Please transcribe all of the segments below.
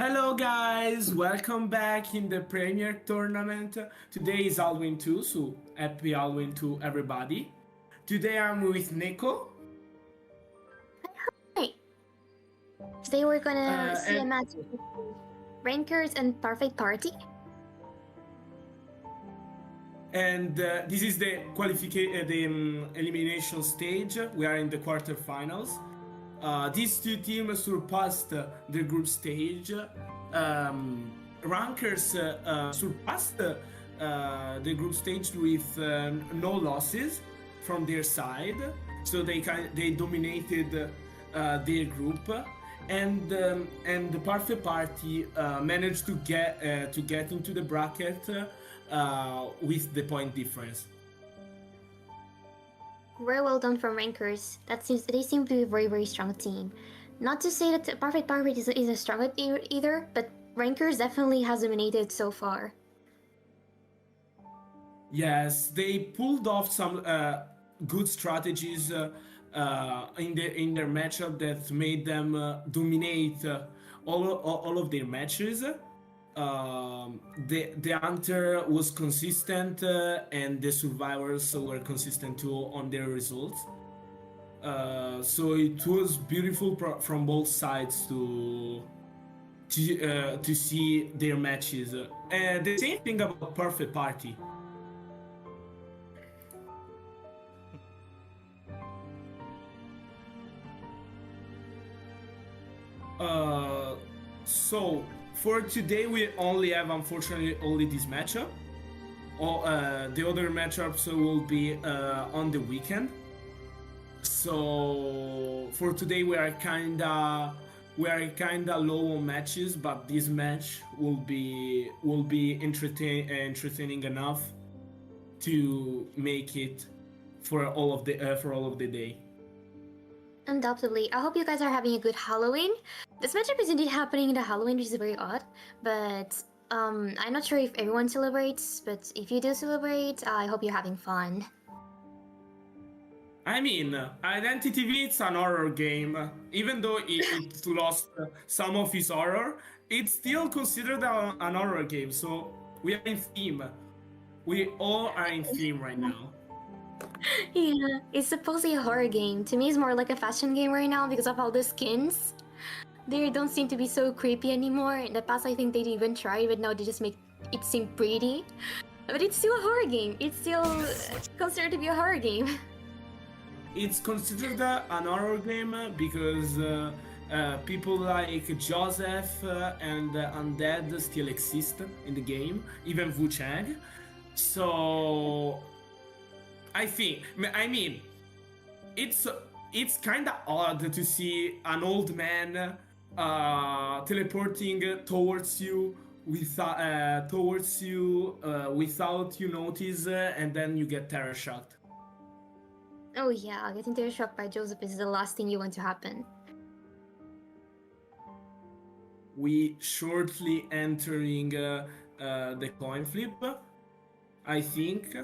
Hello guys, welcome back in the Premier Tournament. Today is Halloween 2, so happy Halloween to everybody. Today I'm with Nico. Hey, today we're gonna see a and match between Rankers and Perfect Party. this is the elimination stage. We are in the quarterfinals. These two teams surpassed the group stage. Rankers surpassed the group stage with no losses from their side, so they dominated their group, and the Parfait Party managed to get into the bracket with the point difference. Very well done from Rankers. They seem to be a very strong team. Not to say that Perfect Party is a strong either, but Rankers definitely has dominated so far. Yes, they pulled off some good strategies in their matchup that made them dominate all of their matches. The hunter was consistent, and the survivors were consistent too on their results. So it was beautiful from both sides to see their matches. The same thing about Perfect Party. So for today we only have, unfortunately, only this matchup. The other matchups will be on the weekend. So for today we are kinda low on matches, but this match will be entertaining enough to make it for all of the day. Undoubtedly. I hope you guys are having a good Halloween. This matchup is indeed happening in the Halloween, which is very odd. But I'm not sure if everyone celebrates, but if you do celebrate, I hope you're having fun. I mean, Identity V, it's an horror game. Even though it lost some of its horror, it's still considered an horror game. So we are in theme. We all are in theme right now. Yeah, it's supposedly a horror game. To me, it's more like a fashion game right now because of all the skins. They don't seem to be so creepy anymore. In the past, I think they even tried, but now they just make it seem pretty. But it's still a horror game. It's still considered to be a horror game. It's considered an horror game because people like Joseph and Undead still exist in the game, even Wu Chang. So I mean, it's kind of odd to see an old man teleporting towards you without you notice, and then you get terror shocked. Oh yeah, getting terror shocked by Joseph is the last thing you want to happen. We shortly entering the coin flip, I think.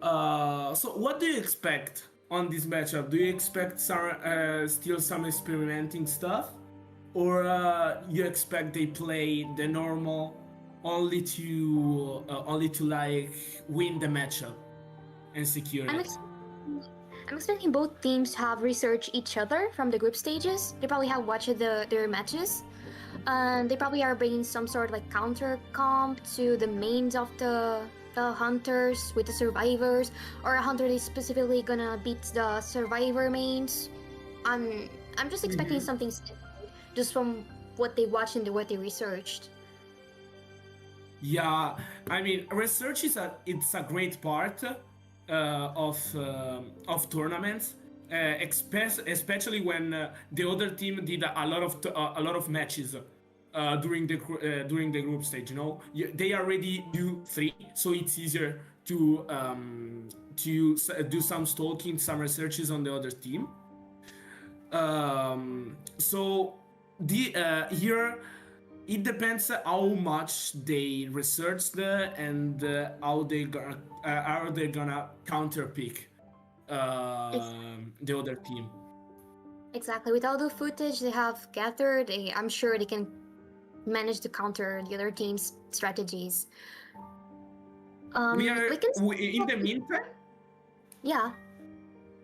So what do you expect on this matchup? Do you expect still some experimenting stuff, or you expect they play the normal only to like win the matchup and secure I'm, it? ex- I'm expecting both teams to have researched each other from the group stages. They probably have watched their matches. They probably are bringing some sort of like counter comp to the mains of the hunters with the survivors, or a hunter is specifically gonna beat the survivor mains. I'm just expecting something simple, just from what they watched and what they researched. Yeah, I mean, research it's a great part of tournaments, especially when the other team did a lot of matches during the group stage. You know, they already do 3, so it's easier to do some stalking, some researches on the other team. So here it depends how much they researched and how they're gonna counter pick the other team. Exactly. With all the footage they have gathered, I'm sure they can manage to counter the other team's strategies. We We are can, in the meantime. yeah.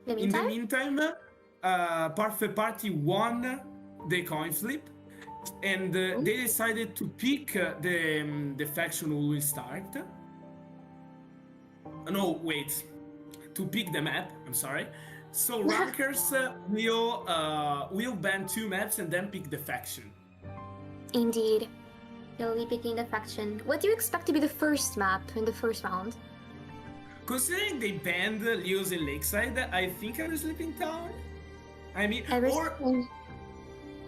In the In the meantime, meantime, Perfect Party won the coin flip, and they decided to pick the faction who will start. No, wait, to pick the map. I'm sorry. So rankers will ban two maps and then pick the faction. indeed, they'll be picking the faction. What do you expect to be the first map in the first round? Considering they banned Leos in Lakeside, I think I'm Sleeping Town. I mean, Everything.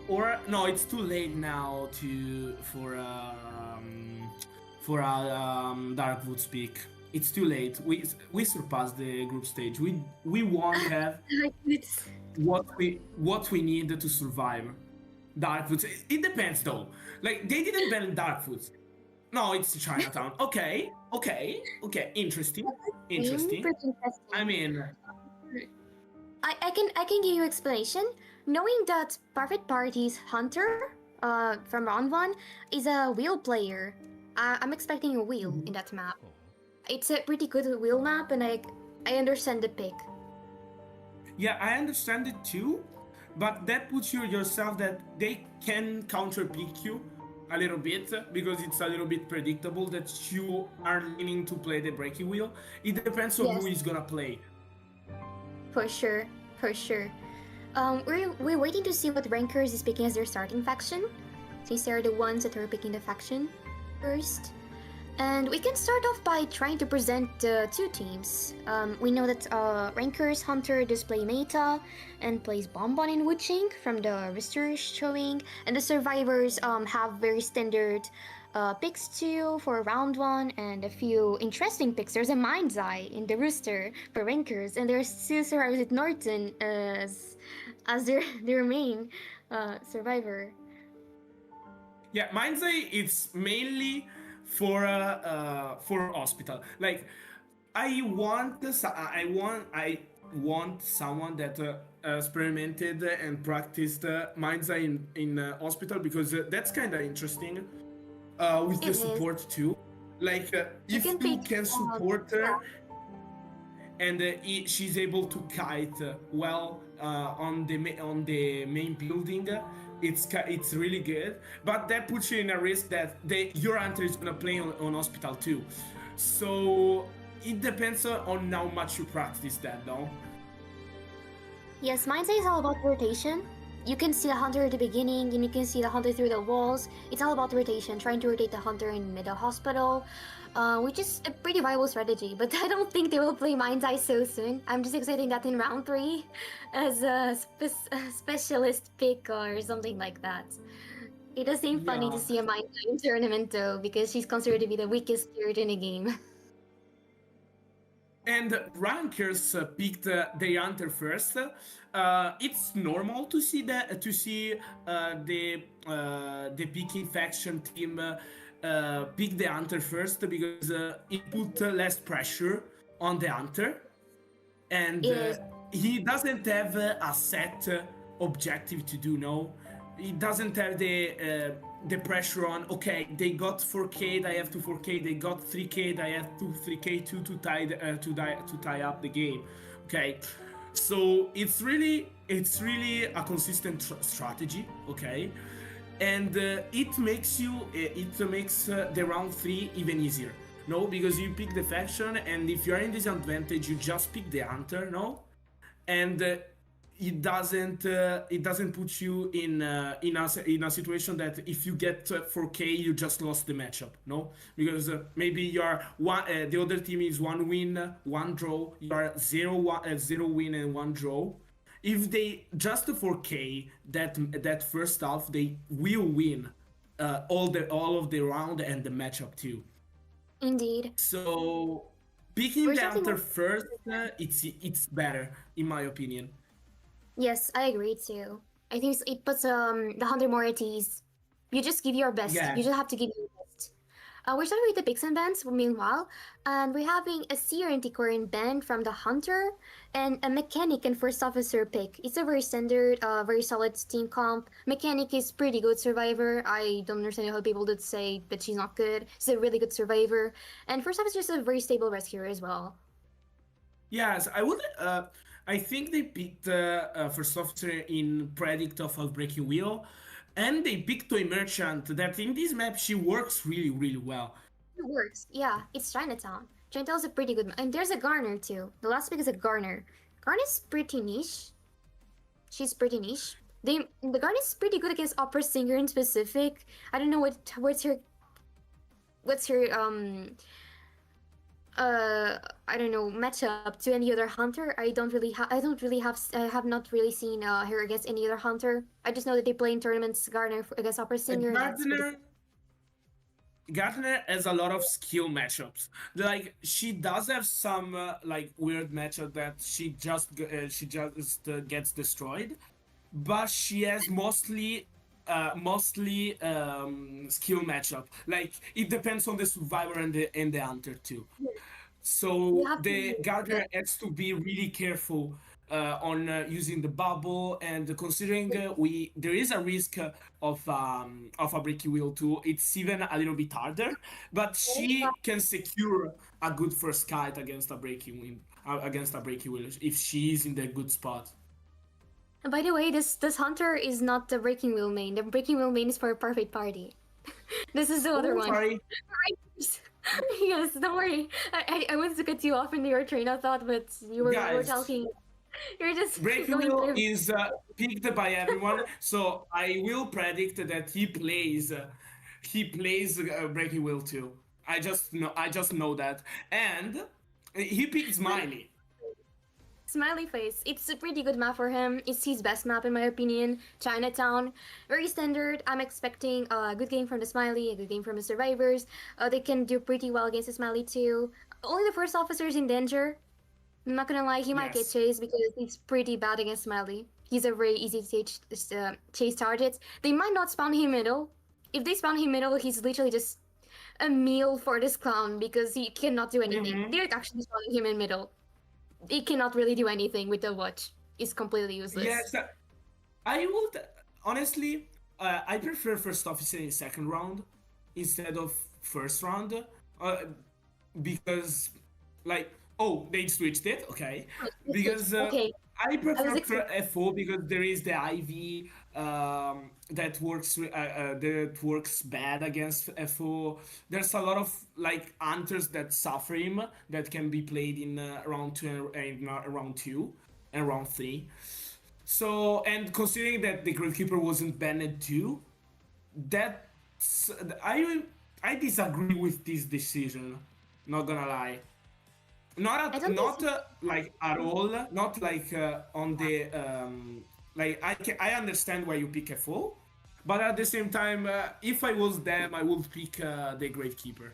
or no, it's too late now for Darkwoods pick. It's too late. We surpassed the group stage. We won't have It's what we need to survive. Darkwoods. It depends though. Like they didn't ban Darkwoods. No, it's Chinatown. Okay. Interesting. Interesting. pretty interesting. I mean, I can give you explanation. Knowing that Perfect Party's Hunter, from round one, is a wheel player. I'm expecting a wheel in that map. It's a pretty good wheel map, and I understand the pick. yeah, I understand it too, but that puts you yourself that they can counter pick you a little bit because it's a little bit predictable that you are leaning to play the breaking wheel. It depends on who Yes. is gonna play. For sure, for sure. We're waiting to see what Rankers is picking as their starting faction, since they're the ones that are picking the faction first. And we can start off by trying to present the two teams. We know that Rankers Hunter does play Meta and plays Bonbon and Wuching from the research showing, and the Survivors have very standard picks too for round one, and a few interesting picks. There's a Mind's Eye in the Rooster for Rankers, and there's two Survivors with Norton as their main survivor. Yeah, Mind's Eye it's mainly for hospital. Like I want someone that experimented and practiced Mind's Eye in hospital because that's kind of interesting. With It the is. support too. Like if can you pick, can support her and she's able to kite well on the main building. It's really good, but that puts you in a risk that your hunter is gonna play on hospital too. So it depends on how much you practice that, no? Yes, Mind's Eye is all about rotation. You can see the hunter at the beginning, and you can see the hunter through the walls. It's all about rotation, trying to rotate the hunter in the hospital, which is a pretty viable strategy. But I don't think they will play Mind's Eye so soon. I'm just expecting that in round 3 as a specialist pick or something like that. It does seem funny to Yeah. see a Mind's Eye in tournament though, because she's considered to be the weakest spirit in the game. And rankers picked their hunter first. It's normal to see the picking faction team pick the hunter first because it put less pressure on the hunter, and Yes. he doesn't have a set objective to do. No, he doesn't have the pressure on. Okay, they got 4K, I have to 4K. They got 3K, I have to 3K to tie up the game. Okay, so it's really a consistent strategy. Okay, and it makes the round 3 even easier. No, because you pick the faction, and if you're in disadvantage, you just pick the hunter. No, and it doesn't put you in a situation that if you get 4K, you just lost the matchup. No, because maybe you're the other team is 1 win, 1 draw. You are 0 win and 1 draw. If they just 4K that first half, they will win all of the round and the matchup too. Indeed. So picking Or the something hunter like- first, it's better in my opinion. Yes, I agree too. I think it puts the hunter more at ease. You just give your best. Yeah. You just have to give your best. We're starting with the picks and bans, meanwhile, and we're having a Seer Antiquarian ban from the Hunter and a Mechanic and First Officer pick. It's a very standard, very solid team comp. Mechanic is pretty good survivor. I don't understand how people would say that she's not good. She's a really good survivor. And First Officer is a very stable rescuer as well. Yes, I would. I think they picked first officer in Predict of Breaking Wheel, and they picked Toy Merchant. That in this map she works really, really well. It works. Yeah, it's Chinatown. Chinatown's a pretty good. And there's a Garner too. The last pick is a Garner. Garner's pretty niche. She's pretty niche. The Garner's pretty good against opera singer in specific. I don't know what's her I don't know matchup to any other hunter. I have not really seen her against any other hunter. I just know that they play in tournaments Garner against opera singer. And that's pretty. Gardner has a lot of skill matchups. Like she does have some like weird matchup that she just gets destroyed, but she has mostly skill matchup. Like it depends on the survivor and the hunter too. You So have the to. guardian has to be really careful on using the bubble, and considering we there is a risk of a breaky wheel too. It's even a little bit harder, but she can secure a good first kite against a breaking wind against a breaky wheel if she is in the good spot. And by the way, this hunter is not the breaking wheel main. The breaking wheel main is for a perfect party. This is the other Oh, one. sorry, Yes, don't worry. I wanted to cut you off in your train of thought, but you were guys. talking. You're just Breaking going Wheel through. is picked by everyone, so I will predict that he plays Breaking Wheel too. I just know that, and he picked Smiley. Smiley face. It's a pretty good map for him. It's his best map in my opinion. Chinatown, very standard. I'm expecting a good game from the Smiley, a good game from the survivors. They can do pretty well against the Smiley too. Only the first officer is in danger. I'm not gonna lie, he might get Yes. chased because he's pretty bad against Smiley. He's a very easy to chase target. They might not spawn him middle. If they spawn him middle, he's literally just a meal for this clown because he cannot do anything. Mm-hmm. They're actually spawning him in middle. He cannot really do anything with the watch. It's completely useless. Yes, I would honestly. I prefer first officer in second round instead of first round, uh, because like oh they switched it okay because Okay, I I was prefer expecting. FO because there is the IV that works bad against FO. There's a lot of like hunters that suffer him that can be played in round two and round two and round three. So and considering that the Gravekeeper wasn't banned too, that's I disagree with this decision. Not gonna lie. I don't think. Not like at all. Not like on the like I understand why you pick FO, but at the same time, if I was them, I would pick the Gravekeeper.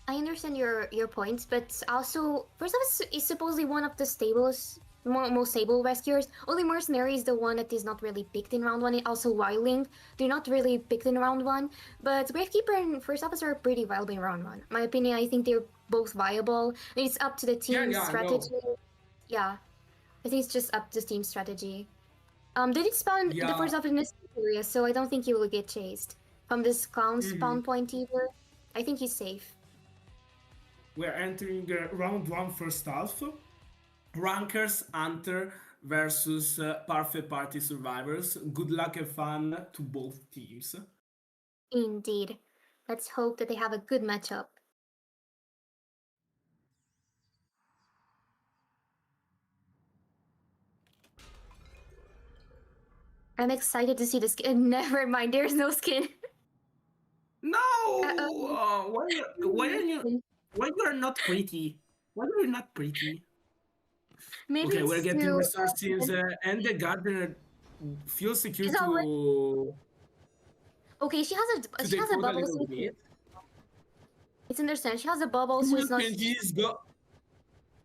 I understand your points, but also first of all, is supposedly one of the stables, most stable rescuers. Only Mercenary is the one that is not really picked in round one. And also Wildling, they're not really picked in round one. But Gravekeeper and First Officer are pretty viable in round one. My opinion, I think they're both viable. It's up to the Yeah, team's yeah, I know. strategy. Yeah, I think it's just up to the team's strategy. They did spawn the Yeah. First Officer in this area, so I don't think he will get chased from this clown Mhm. spawn point either. I think he's safe. We're entering round one first half. Rankers Hunter versus Parfait Party Survivors. Good luck and fun to both teams. Indeed. Let's hope that they have a good matchup. I'm excited to see the skin. Never mind, there's no skin. No! Uh-oh. Why are you why you are not pretty? Why are you not pretty? Maybe Okay, we're it's getting too. resources and the gardener feels secure She's already okay. to She has a decode a bubble, little so bit. it's understand. She has a bubble, so Cool it's not Kenji's go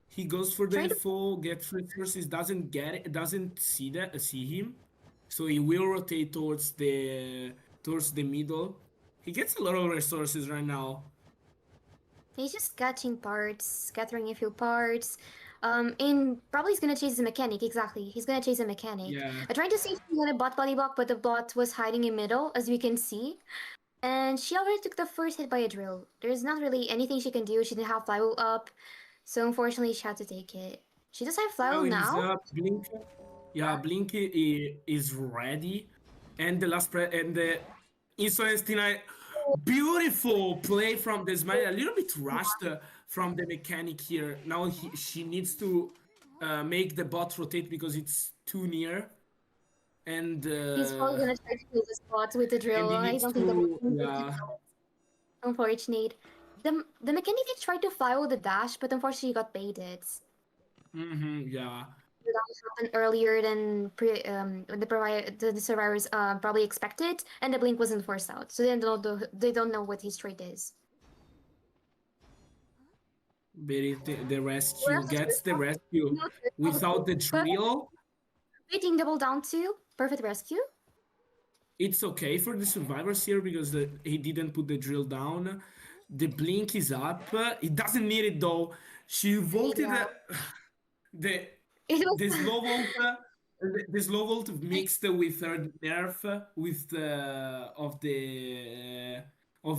he goes for trying the to. full gets resources, doesn't get it, doesn't see him. So he will rotate towards the middle He gets a lot of resources right now. He's just catching parts, scattering a few parts. And probably he's gonna chase the mechanic, exactly. He's gonna chase a mechanic. Yeah. I tried to see if he had a bot body block, but the bot was hiding in middle, as we can see. And she already took the first hit by a drill. There's not really anything she can do. She didn't have flywheel up, so unfortunately she had to take it. She does have flywheel Flywheel is now. up. Blink. Yeah, Blink is ready. And the last and the Insolence deny. Beautiful play from the Smile. A little bit rushed from the mechanic here. Now she needs to make the bot rotate because it's too near. And He's probably gonna try to kill the spot with the and drill. he I needs don't think the to, mechanic will yeah. kill it. Unfortunate. The mechanic did try to fly with the dash, but unfortunately he got baited. Yeah. That happened earlier than the survivors probably expected, and the blink wasn't forced out, so they don't know what his trait is. The rescue Where's the gets the crystal? rescue No crystal, without the but drill. beating double down two, perfect rescue. It's okay for the survivors here because he didn't put the drill down. The blink is up. He doesn't need it though. She vaulted Yeah, the it was the slow volt. The slow volt mixed with third nerf with of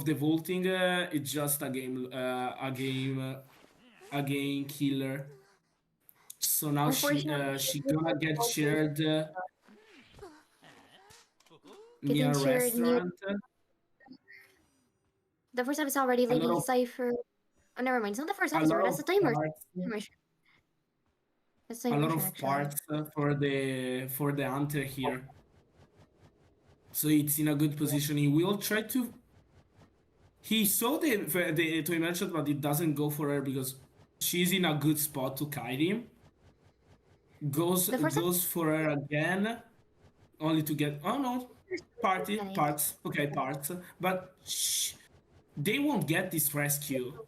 the vaulting. It's just a game killer. So now unfortunately she gonna get shared getting near shared near. restaurant. The first episode already A lot Lady of Cipher. Oh, never mind. It's not the first a episode. lot That's of the timer. parts. That's the A timer lot mission of actually. parts for the hunter here. So it's in a good position. He will try to. He saw the to mention, but it doesn't go for her because she's in a good spot to kite him. The first Goes for her again, only to get. Oh no, mechanic. parts. Okay, parts. But they won't get this rescue.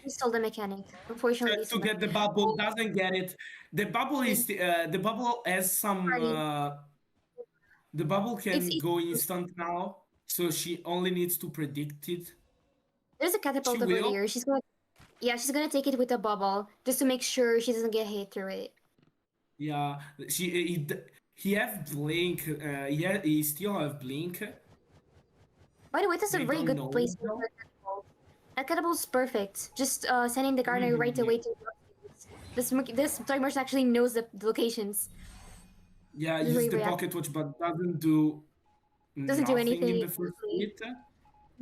He stole the mechanic. Unfortunately, To get the bubble, doesn't get it. The bubble is the bubble has some. The bubble can it's go instant now, so she only needs to predict it. there's a She catapult over will. here. She's gonna take it with a bubble just to make sure she doesn't get hit through it. Yeah, he have blink. He still have blink. By the way, this is They a very don't good know place it for though. a catapult. That catapult's perfect. Just sending the gardener right Yeah. away to this timer actually knows the locations. Yeah, This is use very the reactive. pocket watch, but doesn't do Doesn't do nothing in anything the first exactly. hit.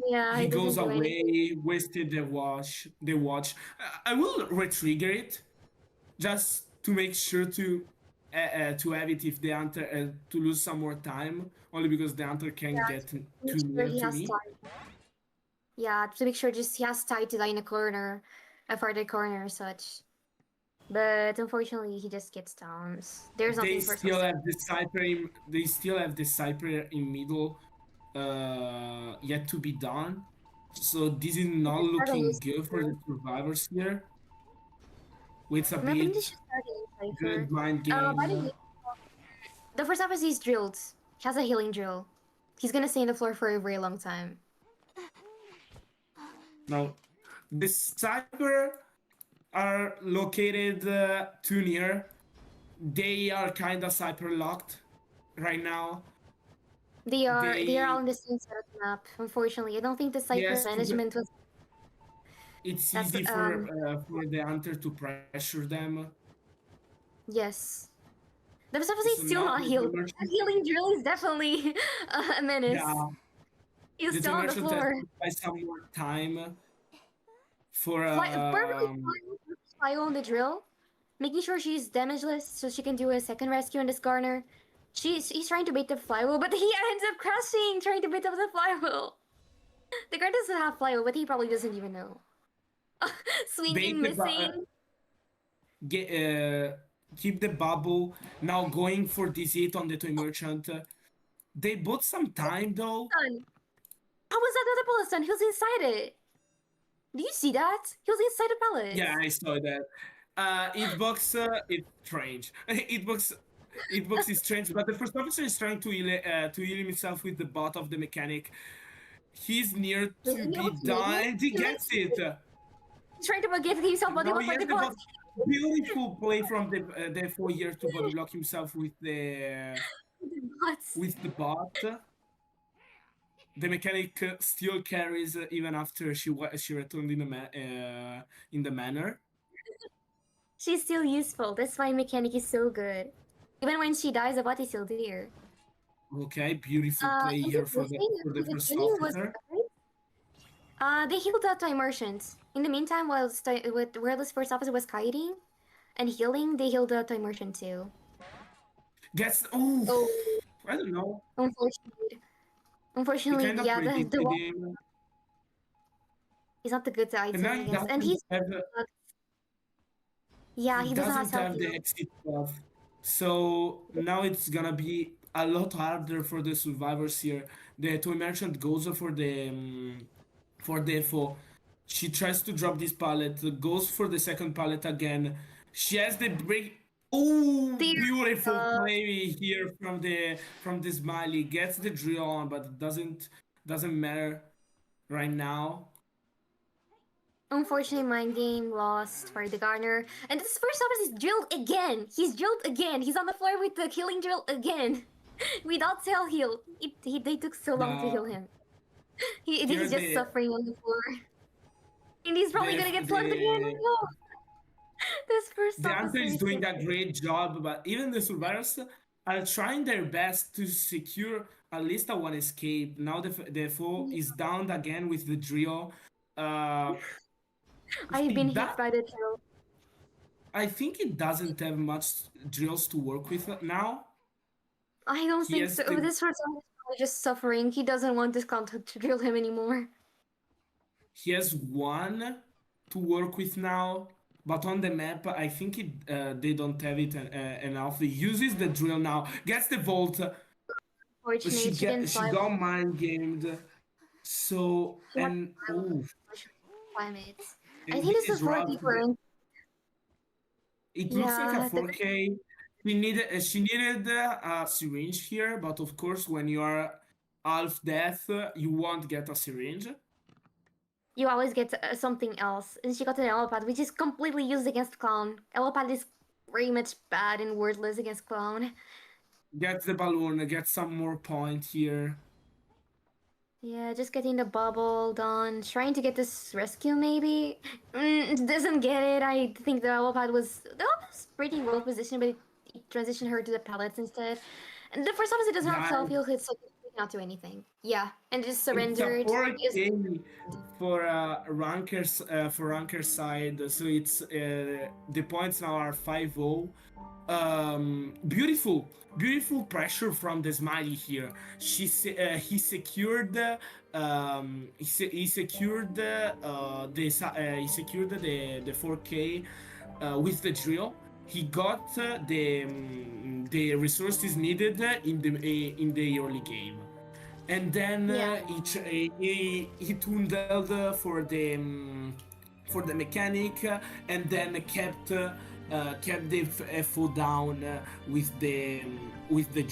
Yeah, He it doesn't goes do anything. away, wasted the watch. I will retrigger it just to make sure to have it if the hunter to lose some more time, only because the hunter can Yeah, get to make too sure near he to has me. time. Yeah, to make sure just he has time to die in a corner, a farther corner or such. But unfortunately, he just gets down. There's They nothing for still substitute. have the Cypher they still have the Cypher in middle yet to be done. So this is not looking good for the survivors here. With a I think bit this should start in Cypher. good mind By the game. way, the first episode he's drilled. He has a healing drill. He's gonna stay on the floor for a very long time. Now, the Cypher are located too near. They are kind of Cypher locked right now. They are all They on the same side of the map. Unfortunately, I don't think the Cypher yes, management was. it's That's easy for the hunter to pressure them. yes. The first episode So is still now not healed. That healing drill is definitely a menace. yeah, He's the still on the merchant has floor. to buy some more time for Perfectly fine. Fly on the drill, making sure she's damageless so she can do a second rescue on this Garner. He's trying to bait the flywheel, but he ends up crashing trying to bait up the flywheel. The guard doesn't have flywheel, but he probably doesn't even know. bait Swinging, the missing. get keep the bubble. Now going for this hit on the toy merchant. They bought some time though. Done. How was that not a bullet stun? He was inside it. Do you see that? He was inside the pellets. Yeah, I saw that. Hitbox, it's strange. Hitbox is strange, but the first officer is trying to heal himself with the bot of the mechanic. He's near Really? to be Maybe? done, and he gets it. He's trying to give himself body Now block he for has the the bot. beautiful play from the 4 years to body block himself Bots. with the bot. The mechanic still carries even after she returned in the manner. She's still useful. That's why mechanic is so good. Even when she dies, the bot is still there. Okay, beautiful play And here the thing for in the the first beginning was officer. they healed out to immersions. In the meantime, while where this first officer was kiting and healing, they healed out to immersion too. Gets Oh, I don't know. unfortunately, He unfortunately, kind of yeah, the predicted one him, is not the good and now item he against, and doesn't have yeah, he he doesn't have doesn't self have the heal. exit path. So now it's gonna be a lot harder for the survivors here. The toy merchant goes for the FO. She tries to drop this pallet, goes for the second pallet again. She has the break. Oh, There, beautiful play here from the smiley. Gets the drill on, but it doesn't matter right now. unfortunately, mind game lost for the Garner, and this first officer is drilled again. He's drilled again. He's on the floor with the killing drill again, without self heal. They took so long to The heal him. here He's just suffering on the floor. And he's probably gonna get slugged again. the No! This first the answer officer is is so doing a great job, but even the survivors are trying their best to secure at least a one escape. Now the foe is down again with the drill. Uh, I've he been hit that by the drill. I think it doesn't have much drills to work with now. I don't He think has so. the This first officer is probably just suffering. He doesn't want this clown to drill him anymore. he has one to work with now, but on the map I think they don't have it enough. He uses the drill now, gets the vault. Fortunately, she didn't She fly. got mind gamed. So She had and oh, 5 minutes. I and think this this is is 4 rough. people. It looks like a Yeah, 4K. She needed a syringe here, but of course, when you are half death, you won't get a syringe. you always get something else. And she got an Elopad, which is completely used against Clown. Elopad is very much bad and worthless against Clown. Get the balloon, get some more point here. Yeah, just getting the bubble done. Trying to get this rescue, maybe? Doesn't get it. I think the Elopad was pretty well positioned, but it transitioned her to the pallets instead. And the first officer doesn't have Yeah, self-heal, so he cannot do anything. Yeah, and just it's a surrendered. Just 4K for ranker side, so it's the points now are 5-0. Beautiful pressure from the smiley here. He secured he secured he secured the 4K with the drill. He got the resources needed in the early game, and then yeah. he tunneled for the mechanic, and then kept the FO down with the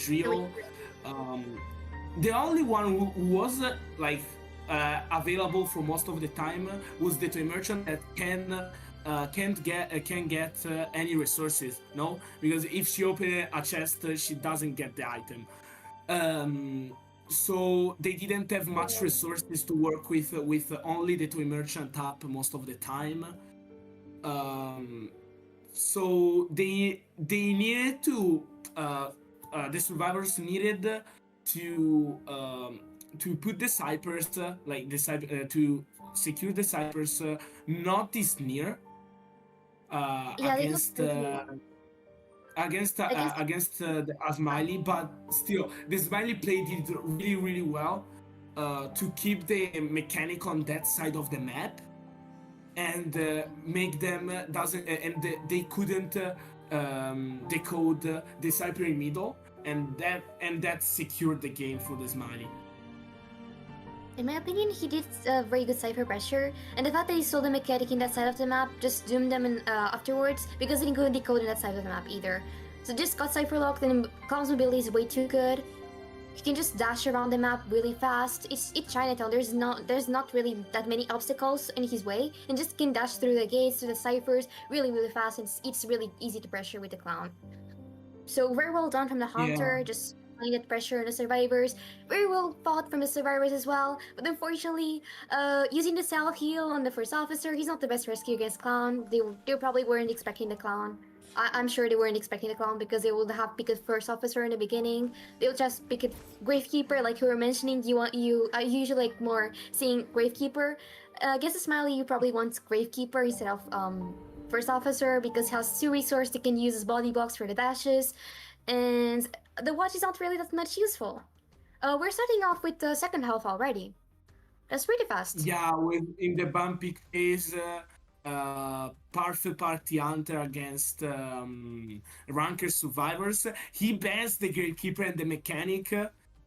drill. Um, the only one who was available for most of the time was the toy merchant that can get any resources. No, because if she opens a chest, she doesn't get the item. So they didn't have much resources to work with only the toy merchant up most of the time. So they needed to the survivors needed to put the ciphers to secure the ciphers not this near Yeah, they against don't the Smiley, but still the Smiley played it really well to keep the mechanic on that side of the map and make them and they couldn't decode the cipher in middle, and that secured the game for the Smiley. In my opinion, he did a very good cipher pressure, and the fact that he saw the mechanic in that side of the map just doomed them afterwards because he couldn't decode in that side of the map either. So just got cipher locked, and Clown's mobility is way too good. He can just dash around the map really fast. It's Chinatown. There's not really that many obstacles in his way, and just can dash through the gates, through the ciphers, really fast. And it's really easy to pressure with the clown. So very well done from the Yeah. hunter, just applying that pressure on the survivors. Very well fought from the survivors as well. But unfortunately, using the self heal on the first officer, he's not the best rescue against clown. They probably weren't expecting the clown. I'm sure they weren't expecting the clown because they would have picked first officer in the beginning. They'll just pick a gravekeeper, like you were mentioning. You I usually like more seeing gravekeeper. I guess a smiley you probably want gravekeeper instead of first officer because he has two resources they can use as body blocks for the dashes, and the watch is not really that much useful. We're starting off with the second half already. That's pretty fast. Yeah, with in the bumpy case, Parfait Party Hunter against Ranker Survivors. He bans the Gatekeeper and the Mechanic.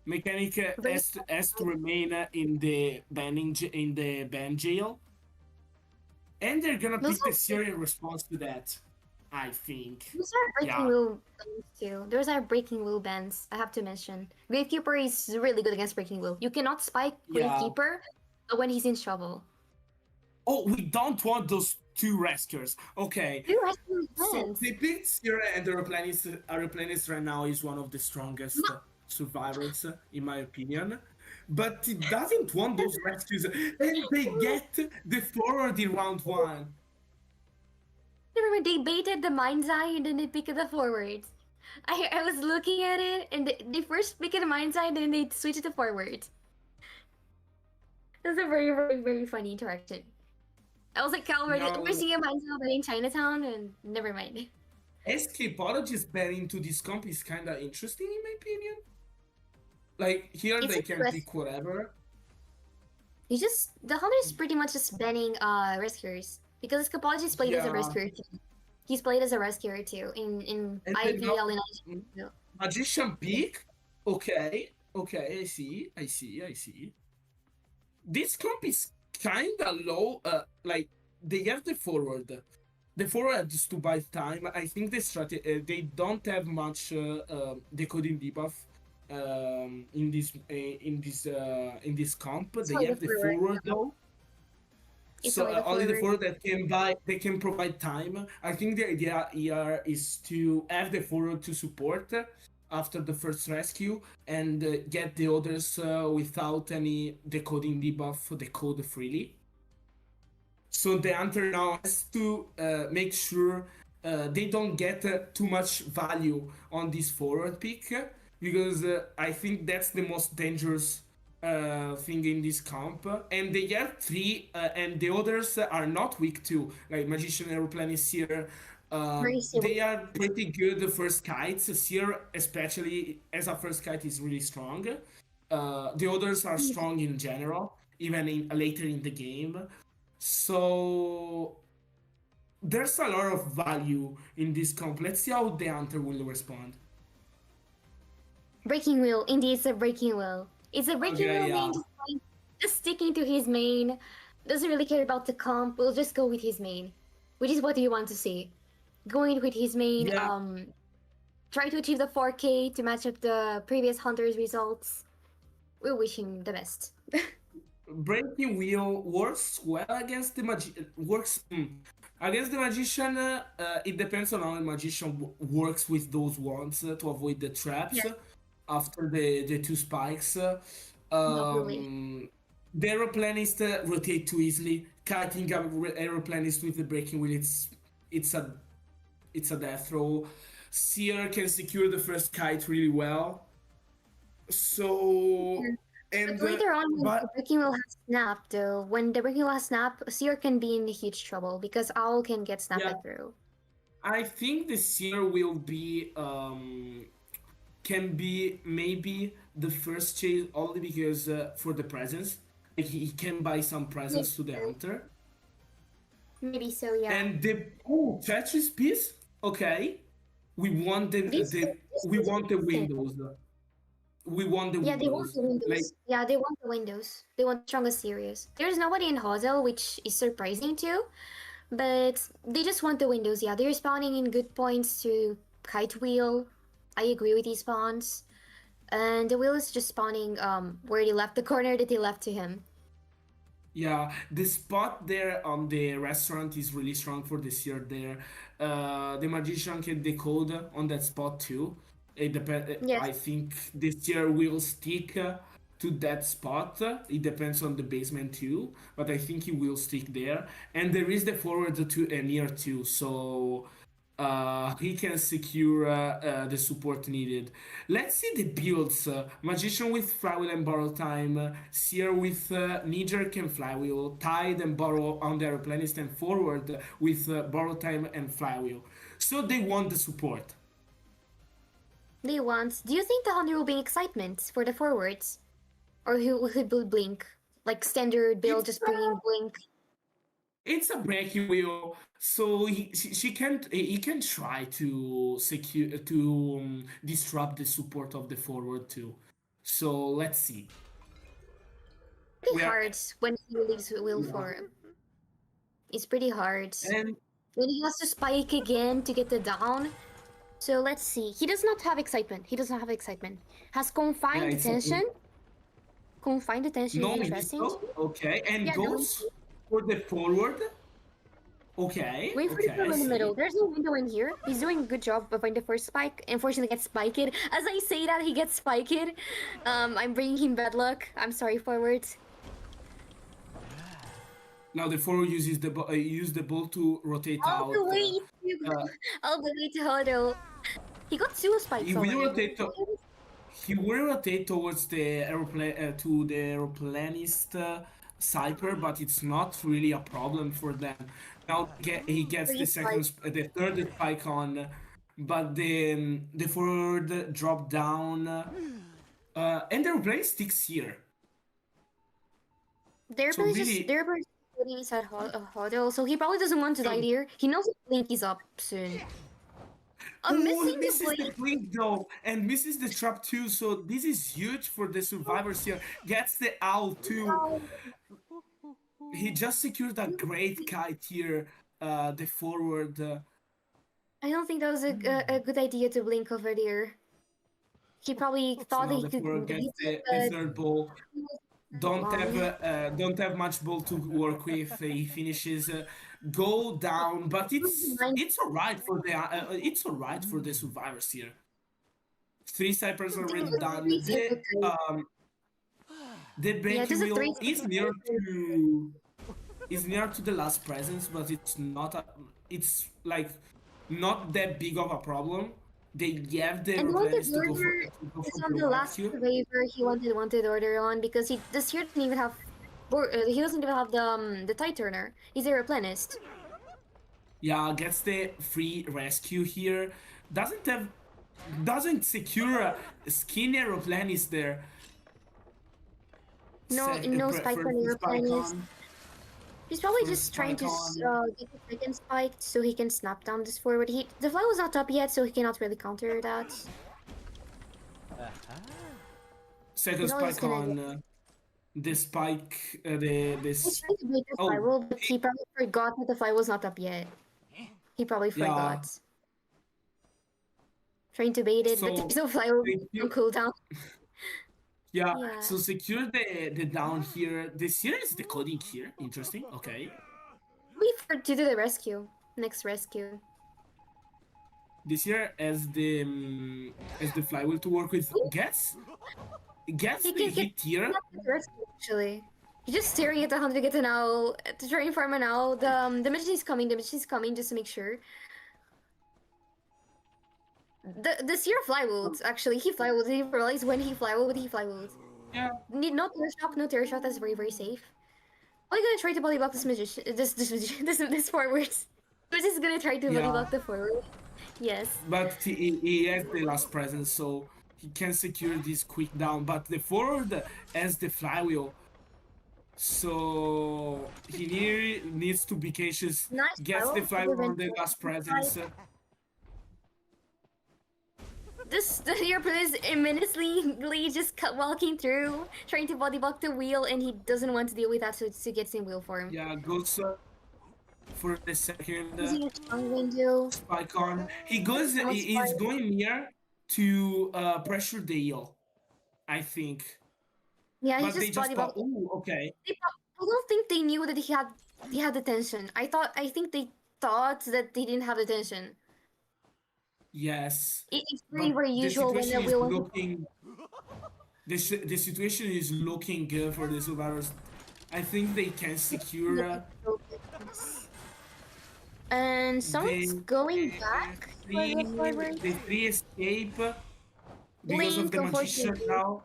Mechanic Very has to remain in the ban jail, and they're gonna those pick the are serial response to that. I think. those are breaking Yeah, rule bans too. Those are breaking rule bans. I have to mention. Gravekeeper is really good against breaking rule. You cannot spike yeah. Gravekeeper when he's in trouble. Oh, we don't want those two rescuers. Okay, You rescue so bans. they picked Sierra, and the Aeroplanist right now is one of the strongest No, survivors, in my opinion. But it doesn't want those rescues, and they get the forward in round one. remember they baited the mind's eye and then they picked the forward. I was looking at it and they first picked the mind's eye and then they switched to forward. That's a very funny interaction. I was like, Cal, we're Now, seeing a mind's eye but in Chinatown and never mind. escapologist banning to this comp is kind of interesting, in my opinion. Like, here It's they can interesting. pick whatever. It's just the hunter is pretty much just banning rescuers because Escapology played as a Yeah, rescuer too. He's played as a rescuer too in and then IVL and IDV. Magician peak. Okay, okay, I see. This comp is kinda low. Like they have the forward. The forward is to buy time. I think the strategy they don't have much decoding debuff in this comp. It's They only the have the forward. forward though. It's So only the only the forward. forward that can buy they can provide time. I think the idea here is to have the forward to support after the first rescue and get the others without any decoding debuff decode freely. So the hunter now has to make sure they don't get too much value on this forward pick because I think that's the most dangerous thing in this comp. And they have three, and the others are not weak too. Like Magician Aeroplan is here. Very silly. They are pretty good the first kites. Seer, especially as a first kite, is really strong. The others are strong in general, even later in the game. So there's a lot of value in this comp. Let's see how the hunter will respond. Breaking wheel. Indeed, it's a breaking wheel. It's a breaking Okay, wheel yeah, main just sticking to his main. Doesn't really care about the comp. We'll just go with his main, which is what you want to see. Going with his main. yeah. Try to achieve the 4K to match up the previous hunter's results. We wish him the best. Breaking wheel works well against the against the magician. It depends on how the magician works with those wands to avoid the traps Yeah, after the two spikes. not really. The aeroplanist rotate too easily. Kiting up aeroplanist with the breaking wheel, it's a it's a death row. Seer can secure the first kite really well. So But and later on, when the but breaking wheel has snapped, though, when the breaking wheel has snapped, Seer can be in huge trouble because Owl can get yeah, snapped through. I think the Seer will be can be maybe the first chase only because for the presence. Like he can buy some Maybe presents to the so. hunter. Maybe so, yeah. And the Tetris piece, okay. We want This we is want the interesting. windows. We want the Yeah, they want windows. the Like windows. Yeah, they want the windows. They want the strongest series. There's nobody in Hosel, which is surprising too. But they just want the windows. Yeah, they're spawning in good points to kite wheel. I agree with these spawns. And the wheel is just spawning where he left the corner that he left to him. Yeah, the spot there on the restaurant is really strong for the seer there. The magician can decode on that spot too. Yes. I think the seer will stick to that spot. It depends on the basement too, but I think he will stick there. And there is the forward to near too, so he can secure the support needed. Let's see the builds. Magician with Flywheel and Borrow Time, Seer with Knee-Jerk and Flywheel, Tide and Borrow on the Aeroplanist, and Forward with Borrow Time and Flywheel. So they want the support. They want. Do you think the Hunter will bring excitement for the forwards? Or who will blink? Like standard build, It's just bringing blink. it's a breaking wheel, so she can he can try to secure to disrupt the support of the forward too. So let's see. Pretty We are hard when he leaves wheel yeah. for. It's pretty hard. And When he has to spike again to get the down. So let's see. He does not have excitement. He does not have excitement. Has yeah, confined it's a attention. Confined attention is no interesting. miso. Okay, and Yeah, no. goes for the forward. Okay, Wait for the okay, throw I in the middle. see. There's no window in here. He's doing a good job of finding the first spike. Unfortunately, gets spiked. As I say that, he gets spiked. I'm bringing him bad luck. I'm sorry, forward. Now the forward uses use the ball to rotate All the out. way to, Uh, all the way to Hodl. He got two spikes he will already. rotate. He will rotate towards the aeroplane to the aeroplanist Cyper, but it's not really a problem for them. Now he gets Three the spikes. the third spike on, but the forward drop down, and the aeroplane sticks here. They're So probably just really, they're probably putting inside Hodl, so he probably doesn't want to die so here. He knows the blink is up soon. I'm oh, missing the misses the blink. blink though, and misses the trap too. So this is huge for the survivors here. Gets the owl too. Oh, He just secured a great kite here. The forward. I don't think that was a good idea to blink over there. He probably So thought that now he the could forward beat gets it, the but third ball. he was blind. Don't have much ball to work with. He finishes go down, but Blind. it's alright for the survivors here. Three snipers I think already it was done. three simple guys. The Yeah, breaking this is three wheel simple is near to the last presence, but it's like not that big of a problem. They have the and wanted replenis order to go is for on the the last rescue. waiver he wanted order on because he this year doesn't even have he doesn't even have the tide turner. He's a replenist. Yeah, gets the free rescue here. Doesn't secure a skinny aeroplane is there. No spike on the First spike replenist. on. He's probably First just trying spike to on. get the second spike so he can snap down this forward. The fly was not up yet, so he cannot really counter that. Second He's always spike gonna on. get. The spike. The He's this. trying to break the Oh, flywheel, but he probably forgot that the fly was not up yet. He probably yeah. forgot. Trying to bait it, but So there's no flywheel they on cooldown. yeah. Yeah. So secure the down here. The series decoding here. Interesting. Okay. Wait for to do the rescue. Next rescue. This year as the flywheel to work with gets He the can get hit here. the rescue actually. He's just staring at the hunter to get an owl to try and farm an owl. The magician is coming. The magician is coming just to make sure. The seer flywheeled actually. He flywheeled. He realized when he flywheeled, but he flywheeled. Yeah. Need no terror shock. No terror shock. That's very safe. Are you gonna try to bodyblock this magician? This magician. This forward. This is gonna try to Yeah. bodyblock the forward. Yes. But he has the last presence, so he can secure this quick down. But the forward has the flywheel, so he needs to be cautious. Nice Gets the flywheel. flywheel on the last presence. The airplane is immensely just walking through, trying to bodyblock the wheel, and he doesn't want to deal with that, so gets in wheel form. Yeah, goes for the second Using a strong window. spike on. He goes. Now He's going near to pressure the heel. I think. Yeah, he But they just body just blocked. thought, oh, okay. I don't think they knew that he had the tension. I think they thought that he didn't have the tension. Yes. It's very But very the usual when situation the is will looking the situation is looking good for the survivors. I think they can secure and someone's the going back for the forward. free escape because of Blink, the magician unfortunately, now.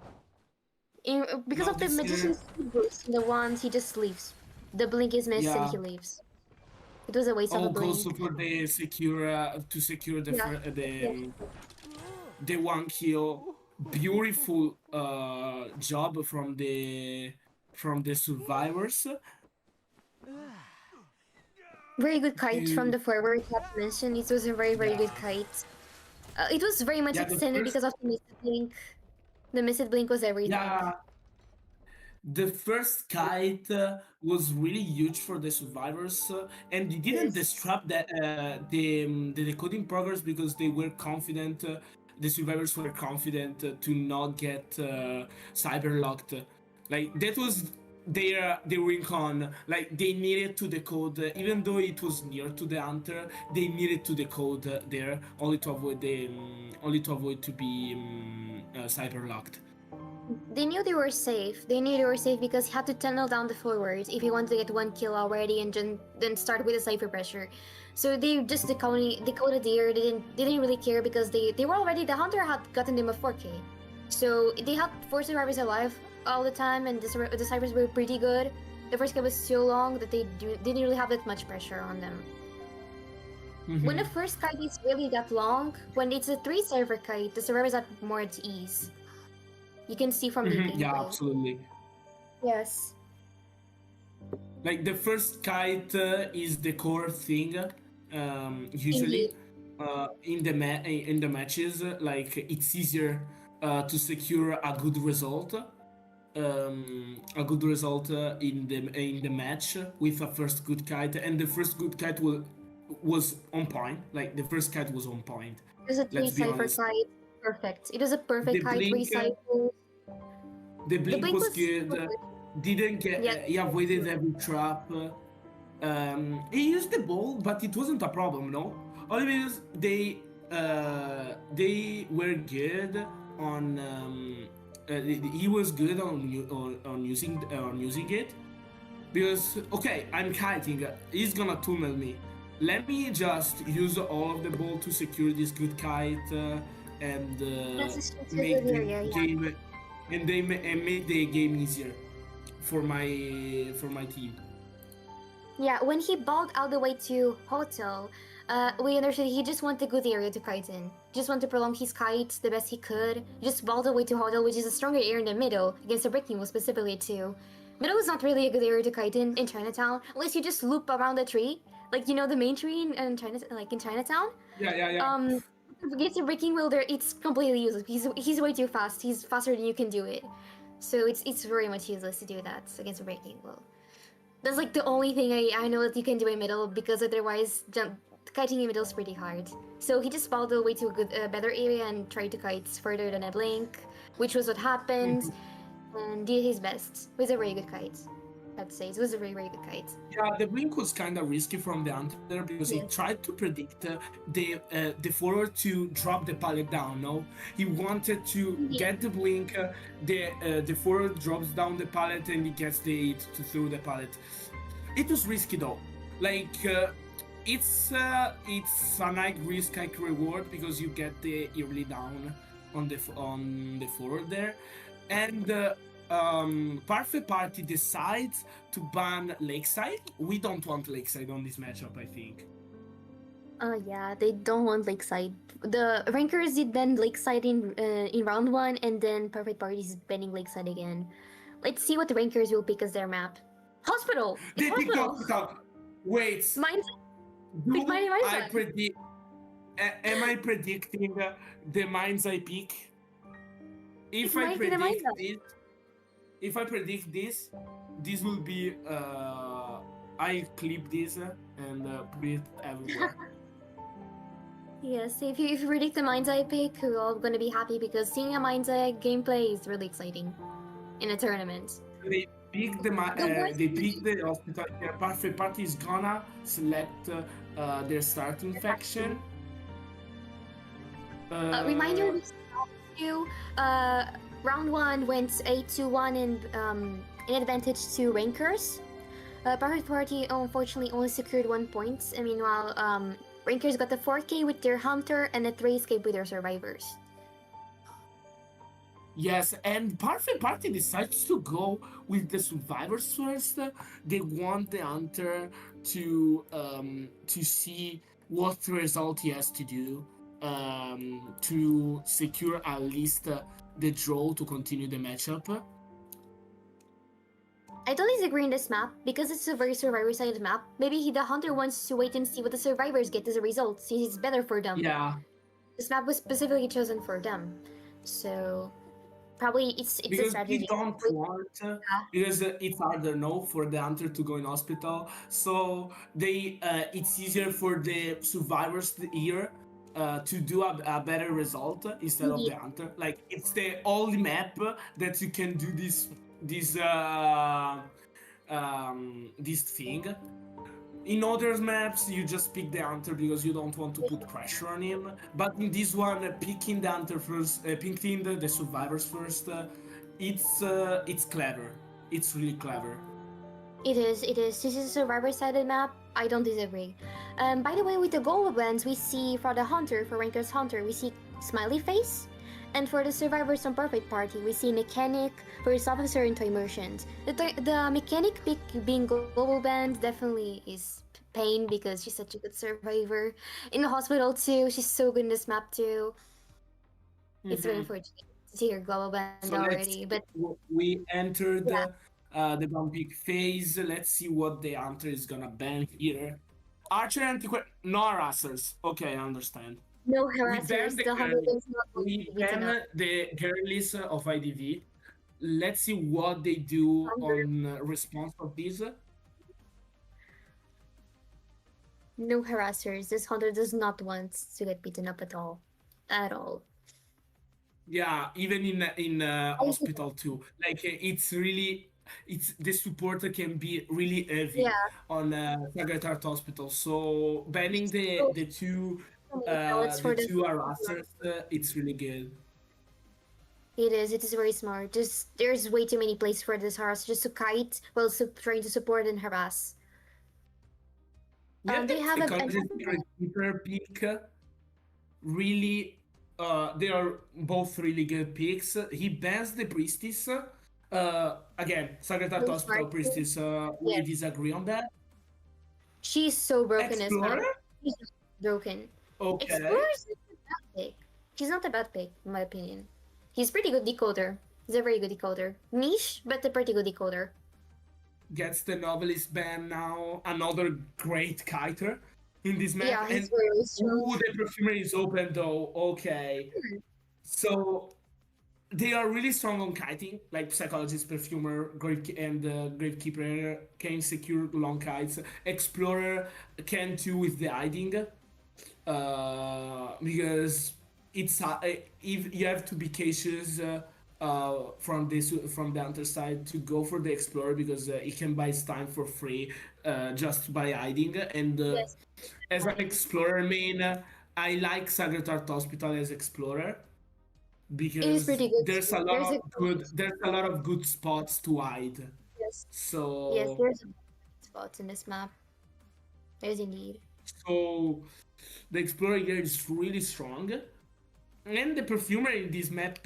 because Now of the this magician's boost, the ones he just leaves. The blink is missed and yeah. he leaves. It was a waste of a Oh, also blink. for the secure to secure Yeah, yeah. the one kill. Beautiful job from the survivors. Very good kite from You the forward. Have mentioned it was a very very good yeah kite. It was very much yeah the extended first because of the missed blink. The missed blink was everything. yeah the first kite was really huge for the survivors, and they didn't Yes. disrupt the decoding progress because they were confident. The survivors were confident to not get cyber locked. Like that was their win con. Like they needed to decode, even though it was near to the hunter. They needed to decode there only to avoid to be cyber locked. They knew they were safe. They knew they were safe because he had to tunnel down the forwards if he wanted to get one kill already and then start with a cipher pressure. So they just decoded the air. They didn't really care because they were already the hunter had gotten them a 4K. So they had four survivors alive all the time, and the ciphers were pretty good. The first kill was so long that didn't really have that much pressure on them. When the Mm-hmm. first kite is really that long, when it's a 3 server kite, the survivors are more at ease. You can see from the Mm-hmm. Yeah, gameplay. absolutely. Yes. Like the first kite is the core thing. Usually, Indeed. in the matches, like it's easier to secure a good result. In the match with a first good kite, and the first good kite was on point. Like the first kite was on point. It was a three Let's be cipher honest. kite. Perfect. It was a The perfect kite, three blink cycles. The The blink blink was was good. perfect. Didn't get. Yeah. He avoided every trap. He used the ball, but it wasn't a problem. No, only because they were good on. He was good on using it because okay, I'm kiting. He's gonna tunnel me. Let me just use all of the ball to secure this good kite and That's just a make good the area, yeah. game and make the game easier for my team. Yeah, when he balled all the way to hotel, we understood he just wanted a good area to kite in. Just want to prolong his kite the best he could. Just balled away to hotel, which is a stronger area in the middle, against the breaking wall specifically too. Middle is not really a good area to kite in Chinatown, unless you just loop around the tree. Like you know the main tree in China like in Chinatown. Yeah. Um against the breaking wheel there it's completely useless. He's way too fast. He's faster than you can do it. So it's very much useless to do that against a breaking wheel. That's like the only thing I know that you can do in middle because otherwise kiting in middle is pretty hard. So he just followed the way to a better area and tried to kite further than a blink, which was what happened, and did his best. It was a very good kite. I'd say it was a very very good kite. Yeah, the blink was kind of risky from the hunter because he Yes. tried to predict the forward to drop the pallet down. No, he wanted to Indeed. get the blink. The forward drops down the pallet and he gets the hit to throw the pallet. It was risky though. Like it's a nice risk high reward because you get the early down on the forward there, and Parfait Party decides to ban Lakeside. We don't want Lakeside on this matchup, I think. Yeah, they don't want Lakeside. The rankers did ban Lakeside in round one, and then Perfect Party is banning Lakeside again. Let's see what the rankers will pick as their map. Hospital. It's They picked hospital. hospital. Wait, Mine's pick do Mighty I Mindset. predict? Am I predicting the mines I pick? It If I might be the predict Mindset. this, if I predict this will be. I clip this and put it everywhere. Yes, if you predict the Mind's Eye pick, we're all gonna be happy because seeing a Mind's Eye gameplay is really exciting in a tournament. They pick The worst they pick the hospital. The perfect party is gonna select their starting faction. reminder: Uh, two, uh, round one went 8-1 in advantage to Rankers. Perfect Party unfortunately only secured 1 point. And meanwhile, Rankers got the 4K with their Hunter and a 3 escape with their Survivors. yes, and Perfect Party decides to go with the survivors first. They want the hunter to see what result he has to do to secure at least the draw to continue the matchup. I totally disagree on this map because it's a very survivor-sided map. Maybe the hunter wants to wait and see what the survivors get as a result, since it's better for them. Yeah, This map was specifically chosen for them, so probably it's a because we strategy. don't want because it's harder no for the hunter to go in hospital, so they it's easier for the survivors here to do a better result instead of Indeed, the hunter. Like it's the only map that you can do this this thing. In other maps, you just pick the hunter because you don't want to put pressure on him. But in this one, picking the hunter first, picking the survivors first, it's clever. It's really clever. it is. It is. This is a survivor-sided map. I don't disagree. By the way, with the global blends, we see for the hunter, for Ranker's hunter, we see smiley face. And for the survivors on Perfect Party, we see mechanic versus officer into immersions. The mechanic pick being global band definitely is pain because she's such a good survivor. In the hospital too, she's so good in this map too. It's very Mm-hmm. unfortunate to see her global band So let's already, but see. We entered yeah, the bomb pick phase. Let's see what the hunter is gonna ban here. Archer antiquary, no harassers. Okay, I understand. no We ban harassers. the The hunter girlies. is not going to We be beaten up. ban the girlies of IDV. Let's see what they do Hunter, on response of this. no harassers. This hunter does not want to get beaten up at all, at all. Yeah, even in I think, hospital too. Like it's really it's the support can be really yeah, heavy on Sacred Heart Hospital. So banning so so many pallets the for the. two harassers, it's really good. It is. It is very smart. Just there's way too many places for this harass just to kite while trying to support and harass. Yeah, They the have a psychologist keeper pick really they are both really good picks. He bans the priestess. Again, Sacred Heart very Hospital smart. priestess. We Yes, disagree on that. she's so broken as map. Explorer, She's broken. Explorer okay, is not a bad pick. She's not a bad pick in my opinion. He's pretty good decoder. He's a very good decoder. Niche, but a pretty good decoder. gets the novelist ban now. Another great kiter in this map. Yeah, he's And very strong. ooh, the perfumery is open though. Okay, so they are really strong on kiting, like psychologist, perfumer, and gravekeeper can secure long kites. Explorer can too with the hiding, because it's if you have to be cautious from the hunter side to go for the explorer because it can buy time for free just by hiding. And Yes, as an explorer main, I like Sacred Heart Hospital as explorer it is because pretty good too. There's a there's a lot of good spots to hide. yes, yes. So There's spots in this map. There's indeed. so the explorer here is really strong, and the perfumer in this map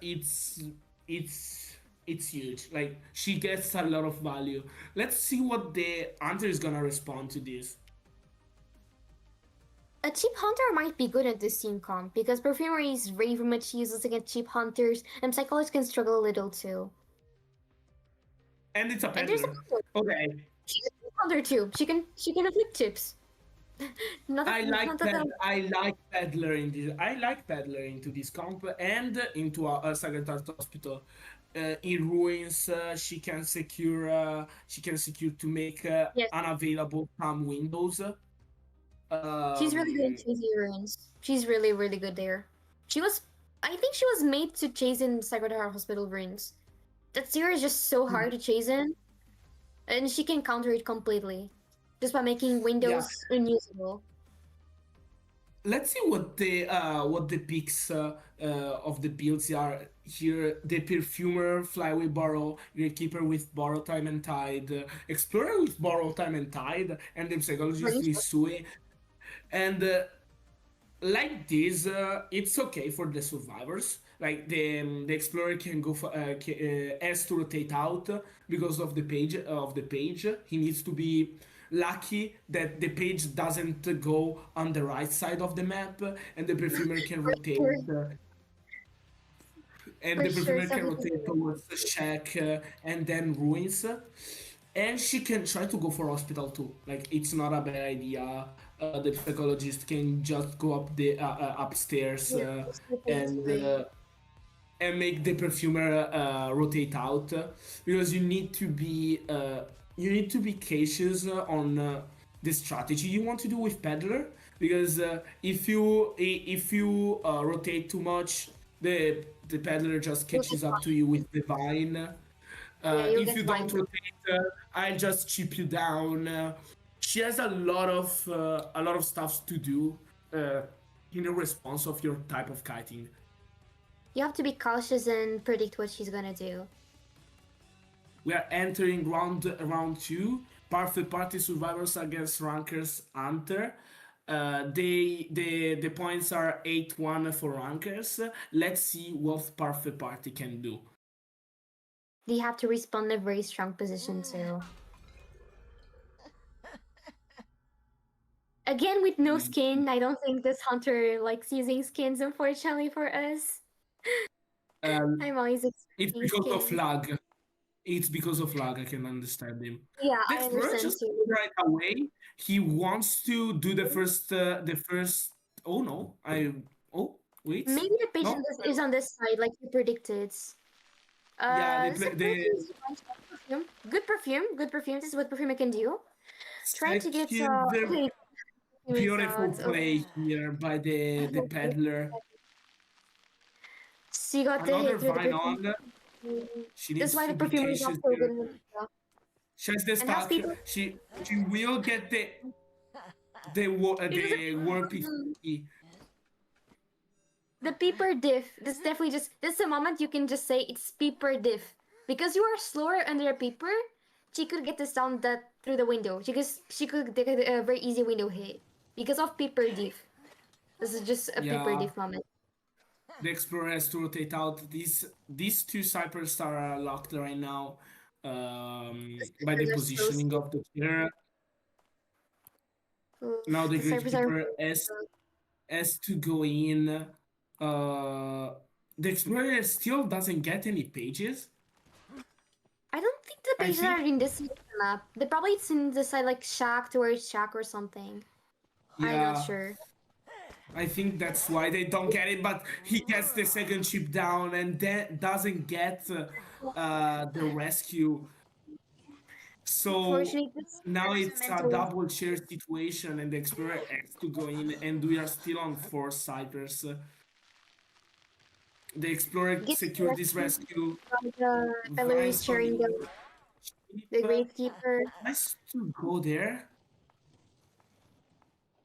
it's it's huge. Like she gets a lot of value. Let's see what the hunter is gonna respond to this. A cheap hunter might be good at this team comp because perfumery is very much useless against cheap hunters, and psychologists can struggle a little too. And it's a And there's a peddler. Okay, she's a cheap hunter too. She can afflict chips. not I a, like not that I like peddler in this. I like peddler into this comp and into a Sacred Heart Hospital. In ruins, she can secure to make yes. unavailable cam windows. She's really good in Um, chasing ruins. She's really, really good there. She was, I think she was made to chase in Sacred Heart Hospital ruins. That Zero is just so hard to chase in, and she can counter it completely, just by making yeah, windows unusable. let's see what the picks of the builds are here. The perfumer, fly with borrow, gatekeeper with borrow time and tide, explorer with borrow time and tide, and the psychologist Range. with sui. And like this, it's okay for the survivors. Like the explorer can go for has to rotate out because of the page. He needs to be lucky that the page doesn't go on the right side of the map, and the perfumer can For sure, rotate. And for the sure, perfumer so can he can do rotate it. towards the shack and then ruins. And she can try to go for hospital too. Like it's not a bad idea. The psychologist can just go up the upstairs Yeah, it's super and easy. make the perfumer rotate out because you need to be cautious on the strategy you want to do with peddler because if you rotate too much the peddler just You'll get catches up to fine. you with the vine. Yeah, you'll If get you fine. don't rotate, I'll just chip you down. She has a lot of stuff to do uh, in a response of your type of kiting. You have to be cautious and predict what she's gonna do. We are entering round two. Perfect party survivors against rankers hunter. The points are 8-1 for rankers. Let's see what perfect party can do. They have to respond in a very strong position too. Again, with no skin, I don't think this hunter likes using skins, unfortunately for us. Um, I'm always it's expecting because of skins. lag. It's because of lag. I can understand him. Yeah, The I explorer understand just too. right away. He wants to do the first. The first. Oh no! Oh wait. Maybe the patient No. is on this side, like you predicted. Yeah. Psychology is fine. Perfume. Good perfume. Good perfume. This is what perfume can do. Trying to get Second okay, perfume is beautiful out. Okay. play here by the Okay. peddler. She got the Another hit with the vine perfume. on. She That's needs why to the be perfume is not cautious so good here. in the meta. She has the And has stack. people. She will get It was the war PvP. the peeper diff. This definitely just this is a moment you can just say it's peeper diff because you are slower under a peeper. She could get this down that through the window. She could get a very easy window hit because of peeper diff. This is just a peeper Yeah, diff moment. the explorer has to rotate out. These two cypers are locked right now by The the just so positioning slow. of the killer. Now Oof, the the servers are. gatekeeper has to go in. The explorer still doesn't get any pages. I don't think the I pages are think in this map. They probably it's in the side like shack towards shack or something. I'm not yeah. sure. I think that's why they don't get it, but he gets the second ship down and then doesn't get the rescue. So Unfortunately, this now serves a it's a mental double chair situation, and the Explorer has to go in, and we are still on four cyphers. The Explorer getting secured this rescued rescue. by the Belarus Vines on sharing the the ship. gravekeeper. Nice to go there.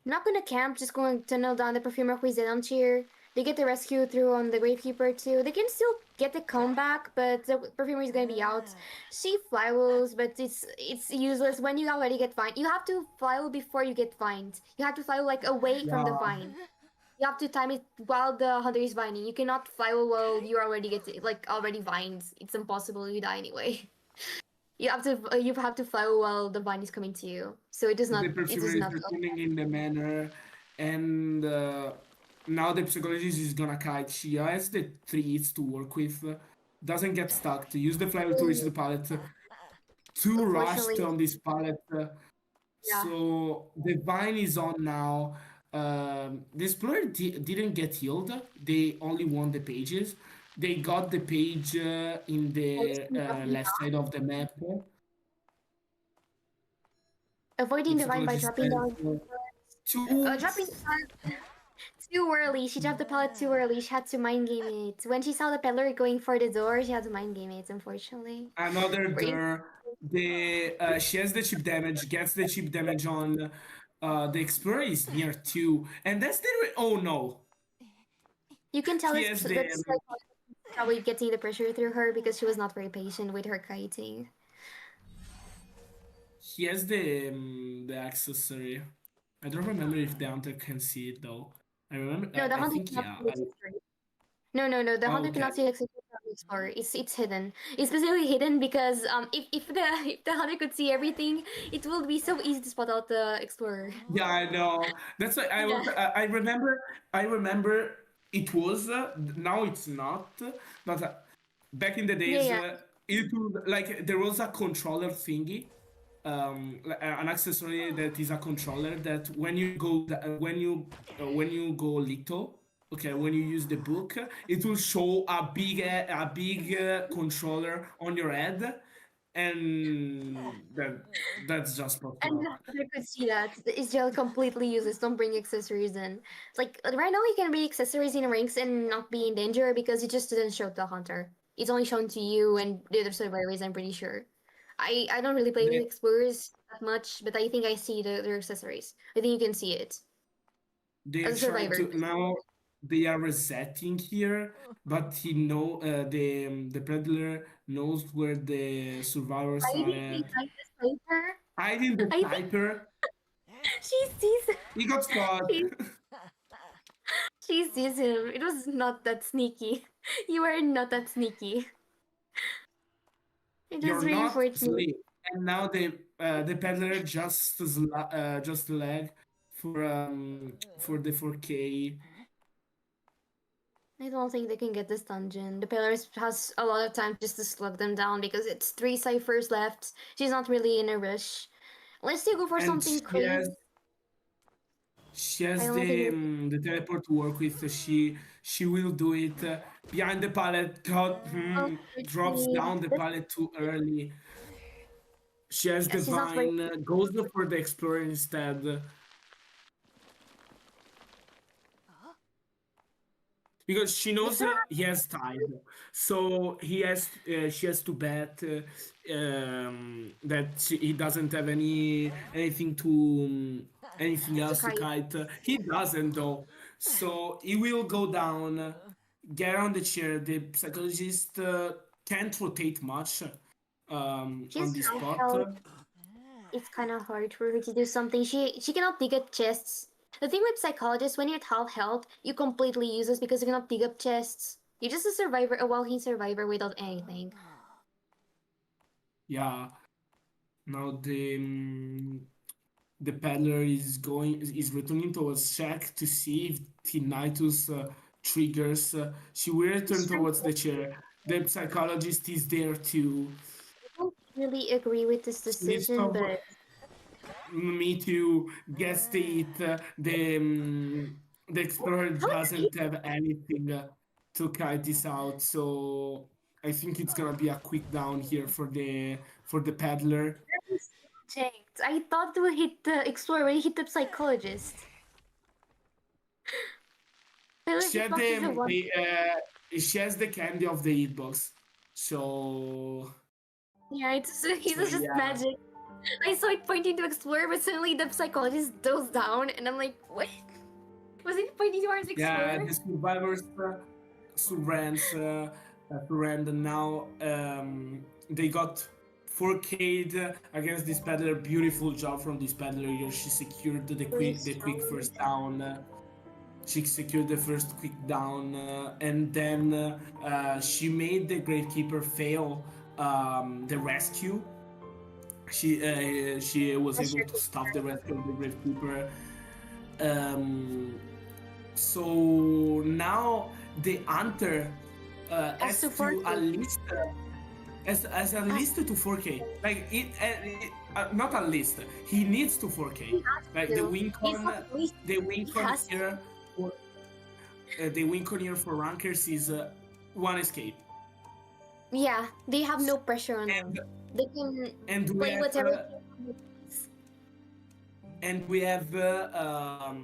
Not gonna camp, just going to nail down the perfumer who is dead on tier. They get the rescue through on the gravekeeper too. They can still get the comeback, but the perfumer is gonna be out. She flywheels, but it's useless when you already get fined. You have to flywheel before you get fined. You have to flywheel like away from the Yeah, fine. You have to time it while the hunter is vining. You cannot flywheel while you already get like already vined. It's impossible. You die anyway. You have to flywheel while the vine is coming to you. So it does the not it perfumer does is not. returning in the manor, and now the psychologist is gonna kite. She has the three hits to work with. Doesn't get stuck. To use the flywheel to reach the pallet. Too rushed Unfortunately, on this pallet. yeah. So the vine is on now. The explorer didn't get healed. They only won the pages. They got the page in Always the keep dropping left down. side of the map. Avoiding The the vine by psychologist dropping has down. Too. Dropping the pallet too early. She dropped the pallet too early. She had to mind game it. When she saw the peddler going for the door, she had to mind game it, unfortunately. Another Pretty- there. The she has the chip damage, gets the chip damage on. The explorer is near too, and that's the oh no, You can tell he it's has that's the like probably getting the pressure through her because she was not very patient with her kiting. he has the accessory. I don't remember if the hunter can see it though. I remember. No, the I hunter think cannot yeah. see the accessory. No. The hunter Okay. cannot see the accessory from the explorer. It's hidden. It's specifically hidden because if the if the hunter could see everything, it will be so easy to spot out the explorer. Yeah, I know. That's why I Yeah. was. I remember. I remember it was. Now it's not. But back in the Yeah, days, yeah. it would, like there was a controller thingy, an accessory that is a controller that when you go little, okay, when you use the book, it will show a big controller on your head, and that's just fucked And up. I could see that. It's just completely useless. Don't bring accessories in. Like right now, you can bring accessories in ranks and not be in danger because it just didn't show the hunter. It's only shown to you and the other survivors. I'm pretty sure. I don't really play with They, explorers that much, but I think I see their accessories. I think you can see it they're as a trying survivor. to now. They are resetting here, but the peddler knows where the survivors I are think at. behind the sniper. Hiding the I think sniper. she sees. He got caught. She she sees him. It was not that sneaky. You are not that sneaky. It was You're really not unfortunate. asleep. And now the peddler just lag for the 4K. I don't think they can get this dungeon. The pillars has a lot of time just to slug them down because it's three ciphers left. She's not really in a rush. Let's still go for And something crazy. she I has don't think we the teleport to work with. She will do it behind the pallet. God, can drops down the pallet too early. She has She's not very. divine. Goes for the explorer instead. Because she knows he has time, so she has to bet that he doesn't have anything to anything It's a else to kite. kite. He doesn't though, so he will go down, get on the chair. The psychologist can't rotate much on She's this half spot. health. It's kind of hard for her to do something. She cannot dig up chests. The thing with psychologists, when you're at half health, you completely useless because you cannot dig up chests. You're just a survivor, a walking survivor without anything. Yeah. Now the peddler is returning towards Shaq to see if Tinnitus triggers. She will return towards the chair. The psychologist is there too. I don't really agree with this She needs decision, to but me to guess it. The explorer how is it doesn't have anything to kite this out, so I think it's gonna be a quick down here for the peddler. checked? I thought it would hit the explorer when it hit the psychologist. Pillar She had hitbox is a one. she has the candy of the hitbox. So Yeah, so it's just yeah. magic. I saw it pointing to explorer, but suddenly the psychologist goes down, and I'm like, what? Was it pointing towards Yeah, explorer? the survivors surrender now. They got 4K'd against this peddler. Beautiful job from this peddler here. She secured Really the quick strong. first down. She secured the first quick down, and then she made the gravekeeper fail the rescue. She was That's able sure. to stop the rescue of the gravekeeper. Um, so now the hunter As has to to 4K. at least as at As least to 4K. Like not at least. He needs to 4K. he has Like to. He's not at least. the win He con has to. here for the win con here for rankers is one escape. Yeah, they have no pressure on them. And They can and play with whatever. and we have a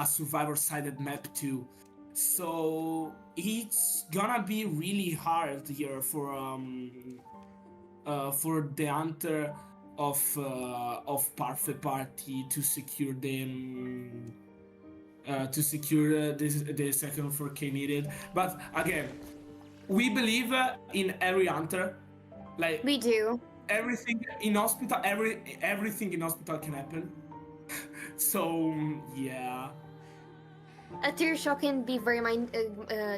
survivor-sided map too. So it's gonna be really hard here for the hunter of Parfait Party to secure them the second 4K needed. But again, we believe in every hunter. Like We do. everything in hospital, everything in hospital can happen. So yeah, A tear shock can be very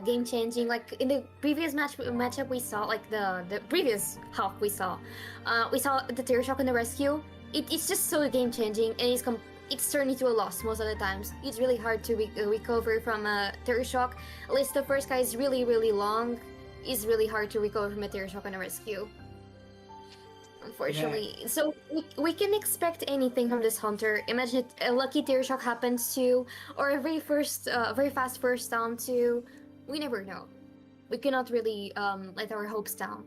game changing. Like in the previous matchup we saw, like the previous half we saw the tear shock and the rescue. It's just so game changing, and it's turned into a loss most of the times. It's really hard to recover from a tear shock. At least the first guy is really long. It's really hard to recover from a tear shock and a rescue. Unfortunately, yeah. so we can expect anything from this hunter. Imagine a lucky tear shock happens too, or a very fast first down too. We never know. We cannot really let our hopes down.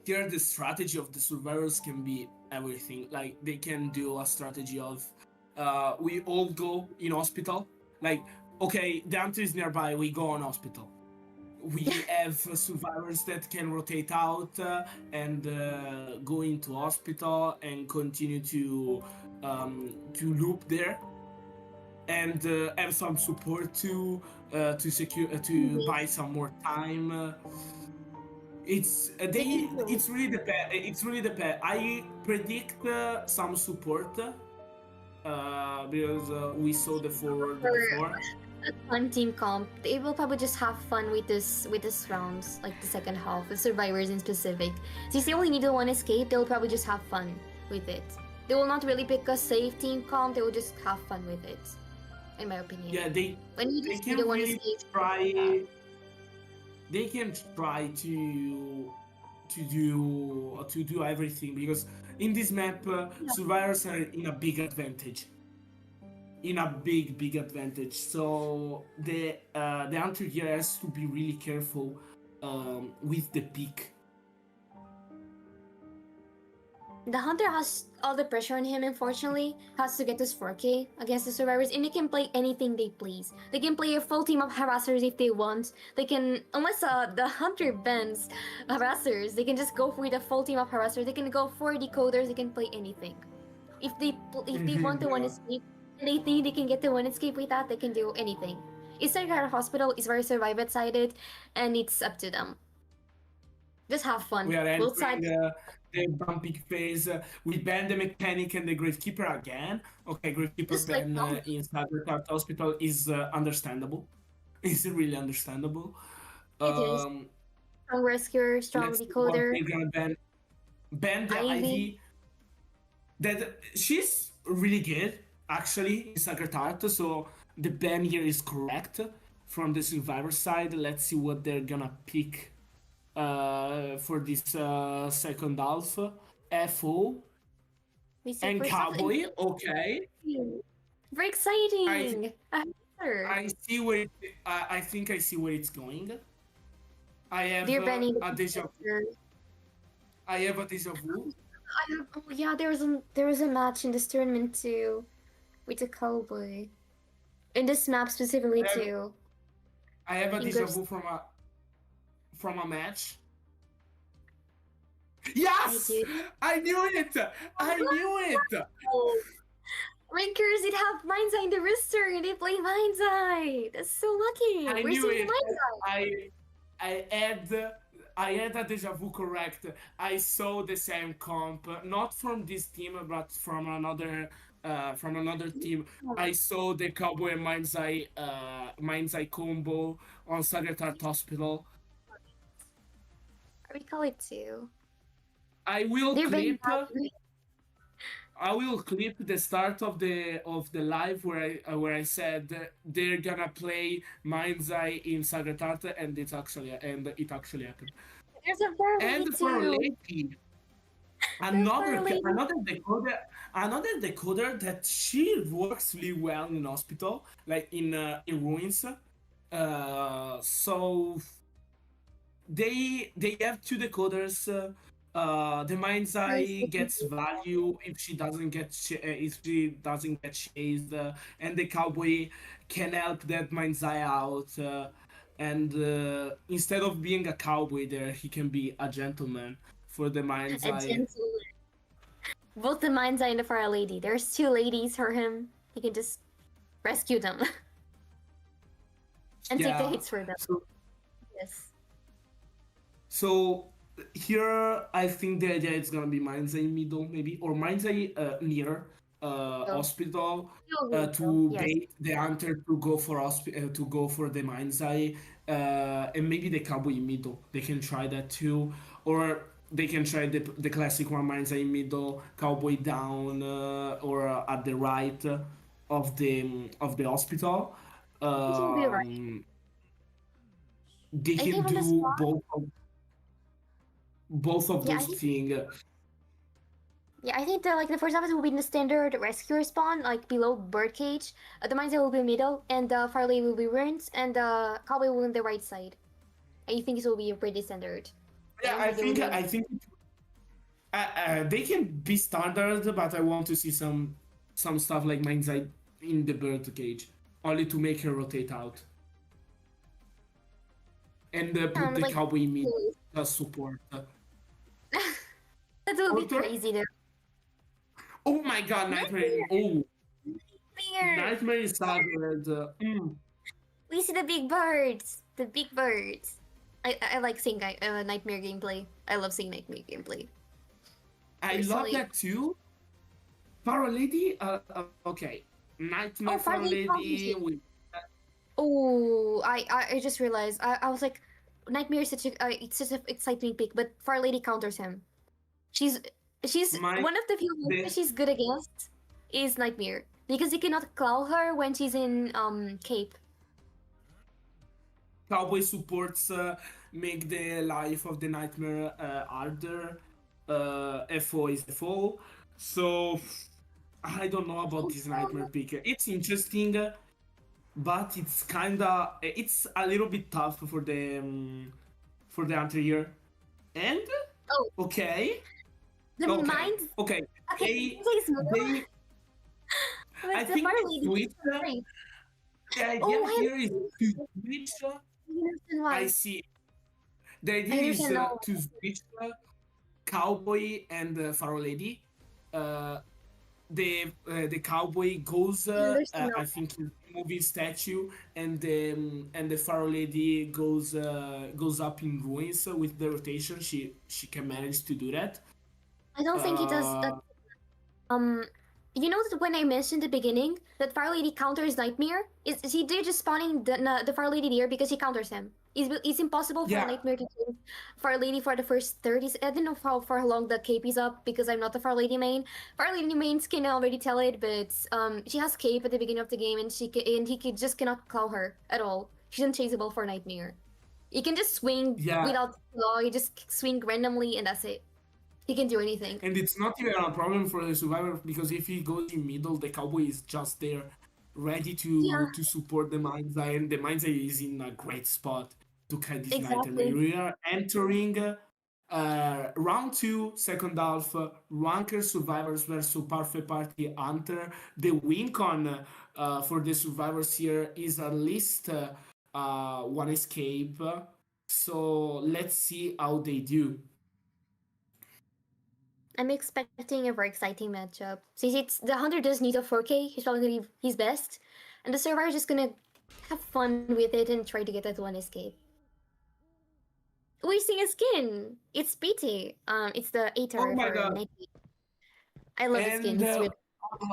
Here the strategy of the survivors can be everything. Like they can do a strategy of we all go in hospital. Like okay, the hunter is nearby, we go on hospital. We have survivors that can rotate out and go into hospital and continue to loop there and have some support to secure to buy some more time. It's really the I predict some support because we saw the forward For before. a fun team comp, they will probably just have fun with this rounds, like the second half, with survivors in specific. Since they only need the one escape, they'll probably just have fun with it. They will not really pick a safe team comp. They will just have fun with it, in my opinion. Yeah, When you they just need can the one really escape, try. They can try to do everything because in this map survivors are in a big advantage, big advantage. So the hunter here has to be really careful with the pick. the hunter has all the pressure on him, unfortunately, has to get this 4K against the survivors, and they can play anything they please. They can play a full team of harassers if they want. They can, unless the hunter bans harassers, they can just go for the full team of harassers. They can go for decoders, they can play anything. If they want the one Yeah. escape, and they think they can get the one escape with that, they can do anything. Isekai Hospital is very survivor-sided, and it's up to them. Just have fun. We are Both sides. entering the bumping phase. We ban the mechanic and the Gravekeeper again. Okay, Gravekeeper Just like ban in Cybertart Hospital is understandable. It's really understandable. it is. Um, Strong rescuer, strong let's see what decoder, they're gonna ban the IDV. Ivy. That she's really good actually in Cybertart. So the ban here is correct from the survivor side. Let's see what they're gonna pick for this second half. FO We see and first off, Cowboy. Okay, very I exciting. I see where I think I see where it's going. I have They're banning a the deja. I have a deja vu. oh yeah, there was a match in this tournament too, with the cowboy. In this map specifically I have, too. I have a In deja groups, vu from a match. I Yes, do. I knew it. I knew it. Oh, Rinkers, it have Mind's Eye in the wrister, and they play Mind's Eye. That's so lucky. I We're knew seeing it. Mind's Eye. I had I had a deja vu correct. I saw the same comp, not from this team, but from another team. I saw the Cowboy and Mind's Eye combo on Sagatart Hospital. I recall it too. I will They're banning clip. I will clip the start of the live where I said they're gonna play Mind's Eye in Sagatart, and it actually happened. There's a Barley And for too. Lady, There's another Barley. another decoder that she works really well in hospital, like in ruins. So they have two decoders The mind's Very eye sleeping gets people. value if she doesn't get chased, and the cowboy can help that mind's eye out. And instead of being a cowboy, there he can be a gentleman for the mind's A eye. gentleman. Both the mind's eye and the fire lady. There's two ladies for him. He can just rescue them and take the Yeah. hits for them. So Yes. So here, I think the idea is gonna be Mainzai middle, maybe, or Mainzai near So, hospital you'll be so. to Yes. bait the hunter to go for to go for the Mainzai, and maybe the cowboy middle. They can try that too, or they can try the classic one Mainzai middle, cowboy down, or at the right of the hospital. I think you'll be right. They I can think on the do spot. both of Yeah, I those think. things. Yeah, I think the first episode will be in the standard rescue spawn, like below birdcage. The mind's eye will be middle, and the fire lady will be ruins, and the cowboy will be on the right side. I think it will be pretty standard. I Yeah, don't think there will be any. I think they can be standard, but I want to see some stuff like Mind's Eye in the bird cage, only to make her rotate out and put the Like cowboy mid as support. that will be Porter? crazy though. Oh my God, Nightmare! Nightmare, Oh, nightmare. Nightmare is staggered. We see the big birds. The big birds. I like seeing nightmare gameplay. I love seeing nightmare gameplay. I love Personally. that too. Pharaoh Lady. Okay. Nightmare Oh, Pharaoh Farley Lady Publishing. with Oh, I just realized. I was like, Nightmare is such a it's such a exciting pick, but Far Lady counters him. She's she's my one of the few the monsters she's good against is Nightmare because you cannot claw her when she's in cape. cowboy supports make the life of the nightmare harder. FO is FO. So I don't know about this nightmare pick. It's interesting, but it's a little bit tough for the hunter here. And Oh, okay, the okay, mind. okay. Okay, They the is middle, they I but the think Far they Lady is switch. great. The idea Oh, here is to switch. I understand I why. see. The I idea is understand now. to switch cowboy and Pharaoh lady. Uh, the cowboy goes, I understand I now. think, in moving statue, and the Pharaoh lady goes up in ruins with the rotation. She can manage to do that. I don't think he does. Uh, Um, you know that when I mentioned at the beginning that Fire Lady counters Nightmare, is he did just spawning the Fire Lady there because he counters him. It's impossible for yeah, Nightmare to kill Fire Lady for the first 30. I don't know how for how long the cape is up because I'm not the Fire Lady main. Fire Lady mains can already tell it, but she has cape at the beginning of the game and just cannot claw her at all. She's unchaseable for Nightmare. You can just swing yeah, without claw. You just swing randomly and that's it. He can do anything. and it's not even a problem for the survivor because if he goes in middle, the cowboy is just there, ready Yeah, to support the mind's eye, and the mind's eye is in a great spot to catch this nightmare. exactly. We are entering round two, second half, Ranker Survivors versus Parfait Party Hunter. The win con for the survivors here is at least one escape. So let's see how they do. I'm expecting a very exciting matchup. Since it's the Hunter does need a 4K, he's probably gonna be his best, and the Survivor is just gonna have fun with it and try to get that one escape. Wasting a skin. It's PT. It's the Oh Aether my for god! Nike. I love the skin. And It's really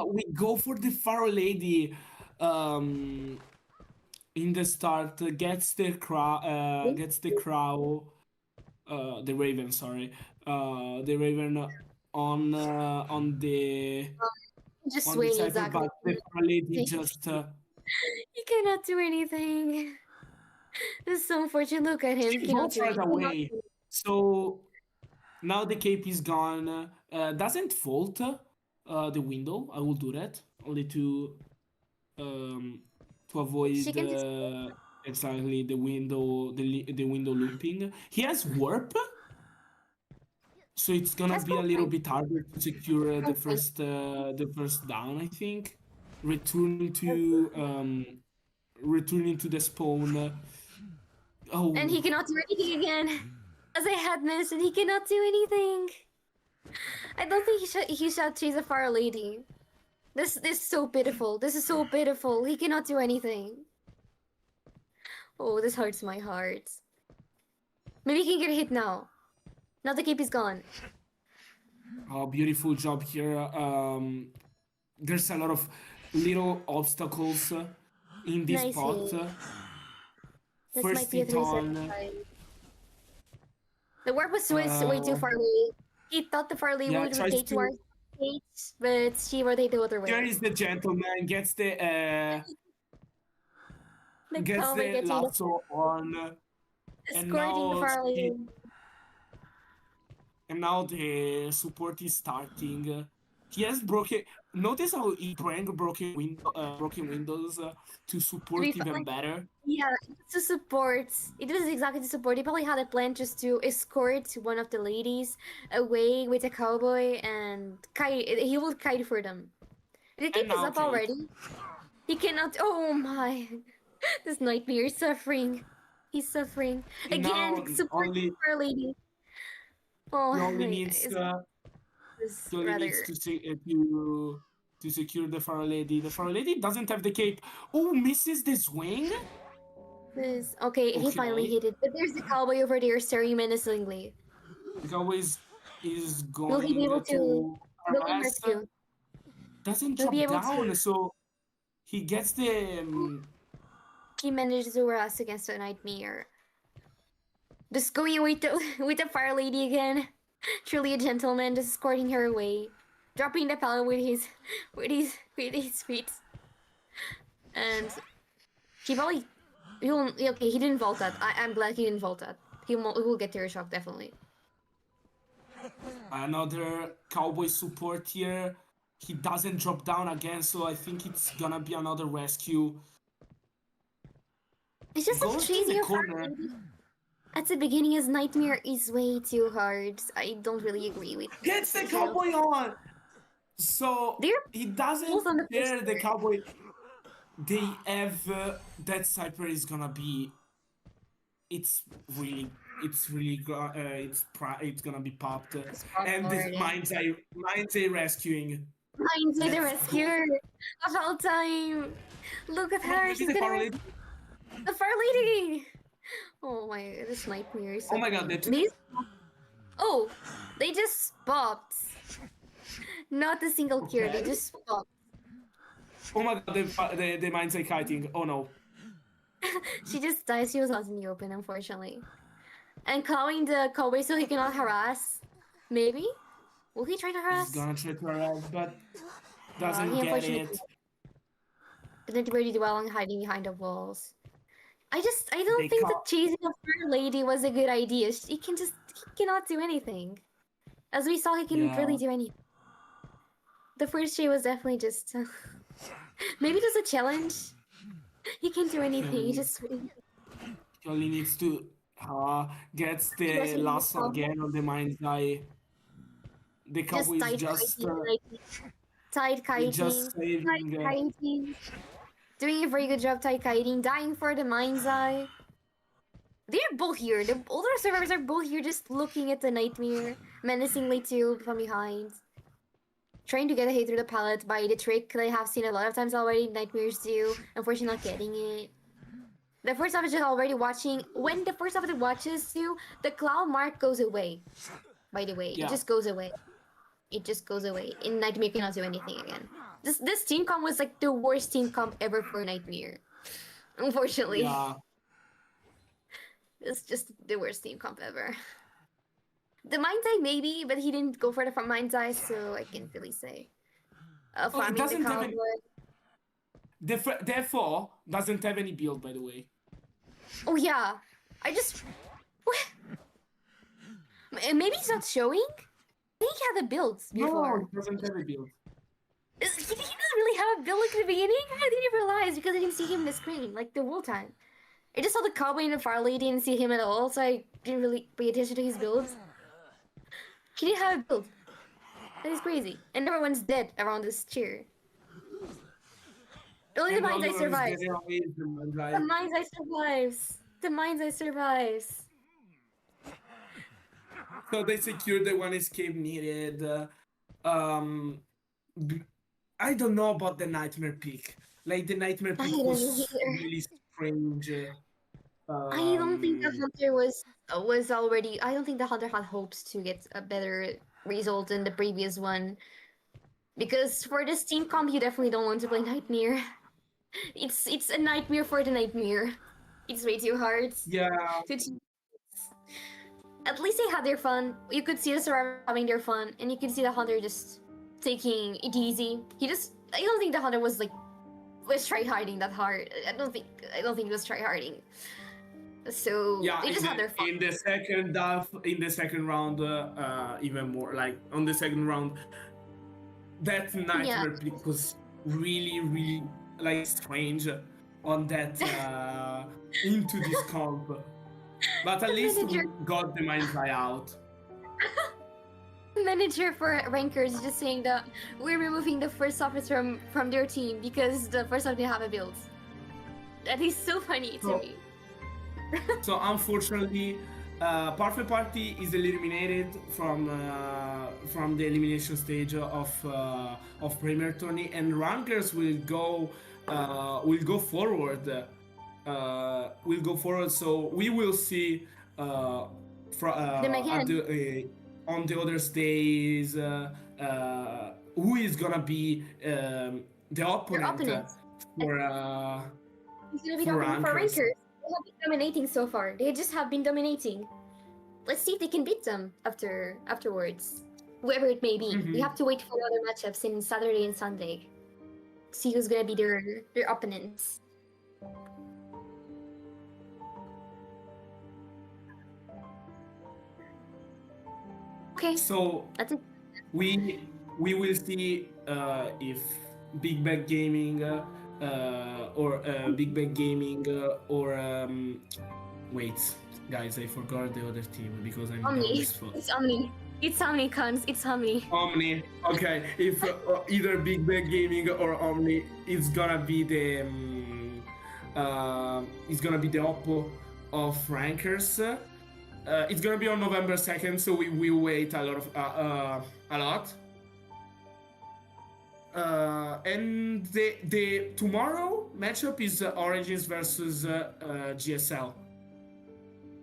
we go for the Pharaoh Lady um, in the start, gets the crow, the Raven, sorry, the Raven just on the swing cipher, exactly. but the Pharaoh Lady You just cannot do anything. This is so unfortunate. Look at him. He she cannot votes do right it. He cannot away. do it. So now the cape is gone. Doesn't fault the window. I will do that only um, to She avoid can just exactly the window looping. He has warp. so it's gonna That's be a both little nice. bit harder to secure Okay. the first down, I think. Returning to returning to the spawn. And he Oh, cannot do anything again. As I had mentioned, he cannot do anything. I don't think he should chase a fire lady. This is so pitiful. This is so pitiful. He cannot do anything. Oh, this hurts my heart. Maybe he can get hit now. Now the cape is gone. oh, beautiful job here. There's a lot of little obstacles in this Nice spot. hit. This might First be a hit 3-second on. fight. The warp was switched way too Uh, far away. He thought the far lane yeah, would tries rotate to. towards Kate, but she rotated the other There way. is the gentleman The gets cowboy the getting the lasso on, and escorting the far lane. the support is starting. He has broken. Notice how he bring broken windows to To be support even like, better. yeah, to support. It was exactly to support. He probably had a plan just to escort one of the ladies away with a cowboy and kite. He will kite for them. The And cape is now up Kate. already. He cannot. Oh my! This nightmare is suffering. He's suffering Now again. Support only Fair Lady. Oh, he only needs it's uh, this he only needs rather. to secure the Far Lady. The Far Lady doesn't have the cape. Oh, misses the swing. This okay. He finally Okay, hit it, but there's the cowboy over there staring menacingly. the cowboy is Will he be going able to? to Will he harass. rescue? Doesn't He'll be drop able down, to. so he gets the. He managed to rest against the nightmare. Just going away to, with the fire lady again. Truly a gentleman, just escorting her away, dropping the pallet with his feet, and he probably he will okay. He didn't vault that. I'm glad he didn't vault that. He will get terror shock definitely. Another cowboy support here. He doesn't drop down again, so I think it's gonna be another rescue. It's just like Goes to the chasing a fire corner. lady. At the beginning, his nightmare is way too hard. I don't really agree with Gets the this kind of. cowboy on! So They're he doesn't both on the share the poster. cowboy. They have that sniper is gonna be. It's really, it's gonna be popped. It's popped And this already. mind's a rescuing. Mine's the Let's go. rescuer of all time. Look at Oh my her. god, She's the gonna far rescue the fire lady. Oh my, this nightmare is Oh so my god, funny. that These. Oh, they just popped. Not a single cure. They okay. just popped. Oh my god, the mind's a kiting. Oh no. She just died. She was out in the open, unfortunately. And calling the cowboy so he cannot harass. Maybe? Will he try to He's harass? gonna try to arrive, but doesn't He get unfortunately it. didn't really dwell on hiding behind the walls. I They don't think that call. chasing a fair lady was a good idea. He cannot do anything. As we saw, he couldn't really Yeah. do anything. The first day was definitely just maybe just a challenge. He can't do anything. He Um, just he only needs to gets the rescuing lasso himself, again on the mind's eye. The cowboy just is tight kiting, like tight kiting, just tight saving. kiting, doing a very good job tight kiting, dying for the mind's eye. They're both here. The older survivors are both here, just looking at the nightmare menacingly too from behind. Trying to get a hit through the pallet by the trick that I have seen a lot of times already. Nightmares do. Unfortunately, not getting it. The first officer is already watching. When the first officer watches you, the cloud mark goes away. By the way, it Yeah. just goes away. It just goes away. In Nightmare, you cannot do anything again. This team comp was like the worst team comp ever for Nightmare. Unfortunately, Yeah. it's just the worst team comp ever. The Mind's Eye maybe, but he didn't go for the Mind's Eye, so I can't really say. Oh, it Farming the doesn't have any. cowboy. Therefore, doesn't have any build, by the way. Oh yeah, I just. What? Maybe he's not showing. I think he had the builds No, before. it doesn't have a build. He doesn't really have a build like at the beginning. I didn't realize because I didn't see him in the screen like the whole time. I just saw the cowboy and the fire lady, didn't see him at all, so I didn't really pay attention to his builds. He didn't have a build. That is crazy. And everyone's dead around this chair. Only the And mind's eye everyone is survives. getting away from the The right? mind's eye survives. The mind's eye survives. So they secured the one escape needed. Um, I don't know about the nightmare peak. Like the nightmare I peak don't know was either. really strange. I don't think the Um, hunter was already. I don't think the hunter had hopes to get a better result than the previous one. Because for this team comp, you definitely don't want to play Nightmare. It's a nightmare for the Nightmare. It's way too hard. yeah, At least they had their fun. You could see the survivors having their fun, and you could see the hunter just taking it easy. He just. I don't think the hunter was try harding that hard. I don't think he was try harding. So yeah. they just had their fun. In the second half, in the second round, even more. Like on the second round, that Yeah. nightmare peak was really, really like strange on that into this comp. But at The least we manager, got the mind's eye out. manager for rankers is just saying that we're removing the first officer from their team because the first one didn't have a build. That is so funny to me. So unfortunately, Perfect Party is eliminated from the elimination stage of Premier Tourney, and rankers will go forward. Will go forward. So we will see Them again. on the other days who is gonna be the Their opponent opponents. for He's gonna be the for opponent for rankers. rankers. They have been dominating so far. They just have been dominating. Let's see if they can beat them afterwards. Whoever it may be. We have to wait for other matchups in Saturday and Sunday. See who's gonna be their opponents. Okay. So That's it. we will see if Big Bang Gaming or Big Bang Gaming or wait, guys, I forgot the other team because I'm down Omni. this spot. It's Omni. It's Omni, cons. It's Omni. Omni. Okay, if either Big Bang Gaming or Omni, it's gonna be the oppo of rankers. It's gonna be on November 2nd, so we will wait a lot. And the tomorrow matchup is Origins versus GSL.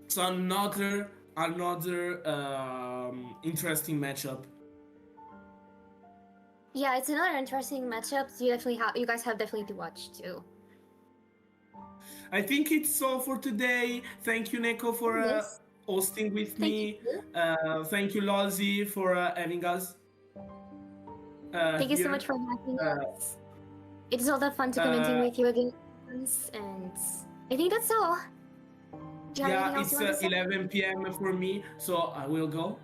So another interesting matchup. Yeah, it's another interesting matchup. You guys have definitely to watch too. I think it's all for today. Thank you, Neko, for Yes. hosting with Thank me. you. Thank you, Lozzy, for having us. Thank you so here. much for having us. It is all that fun to commenting with you again, and I think that's all. Do you have Yeah, anything else it's you want to say? 11 p.m. for me, so I will go.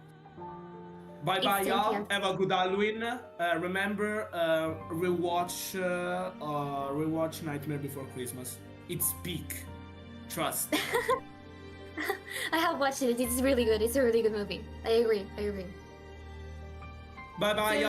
Bye bye, It's 10 y'all. p.m. Have a good Halloween. Remember, rewatch Nightmare Before Christmas. It's peak. Trust. I have watched it. It's really good. It's a really good movie. I agree. Bye bye, y'all.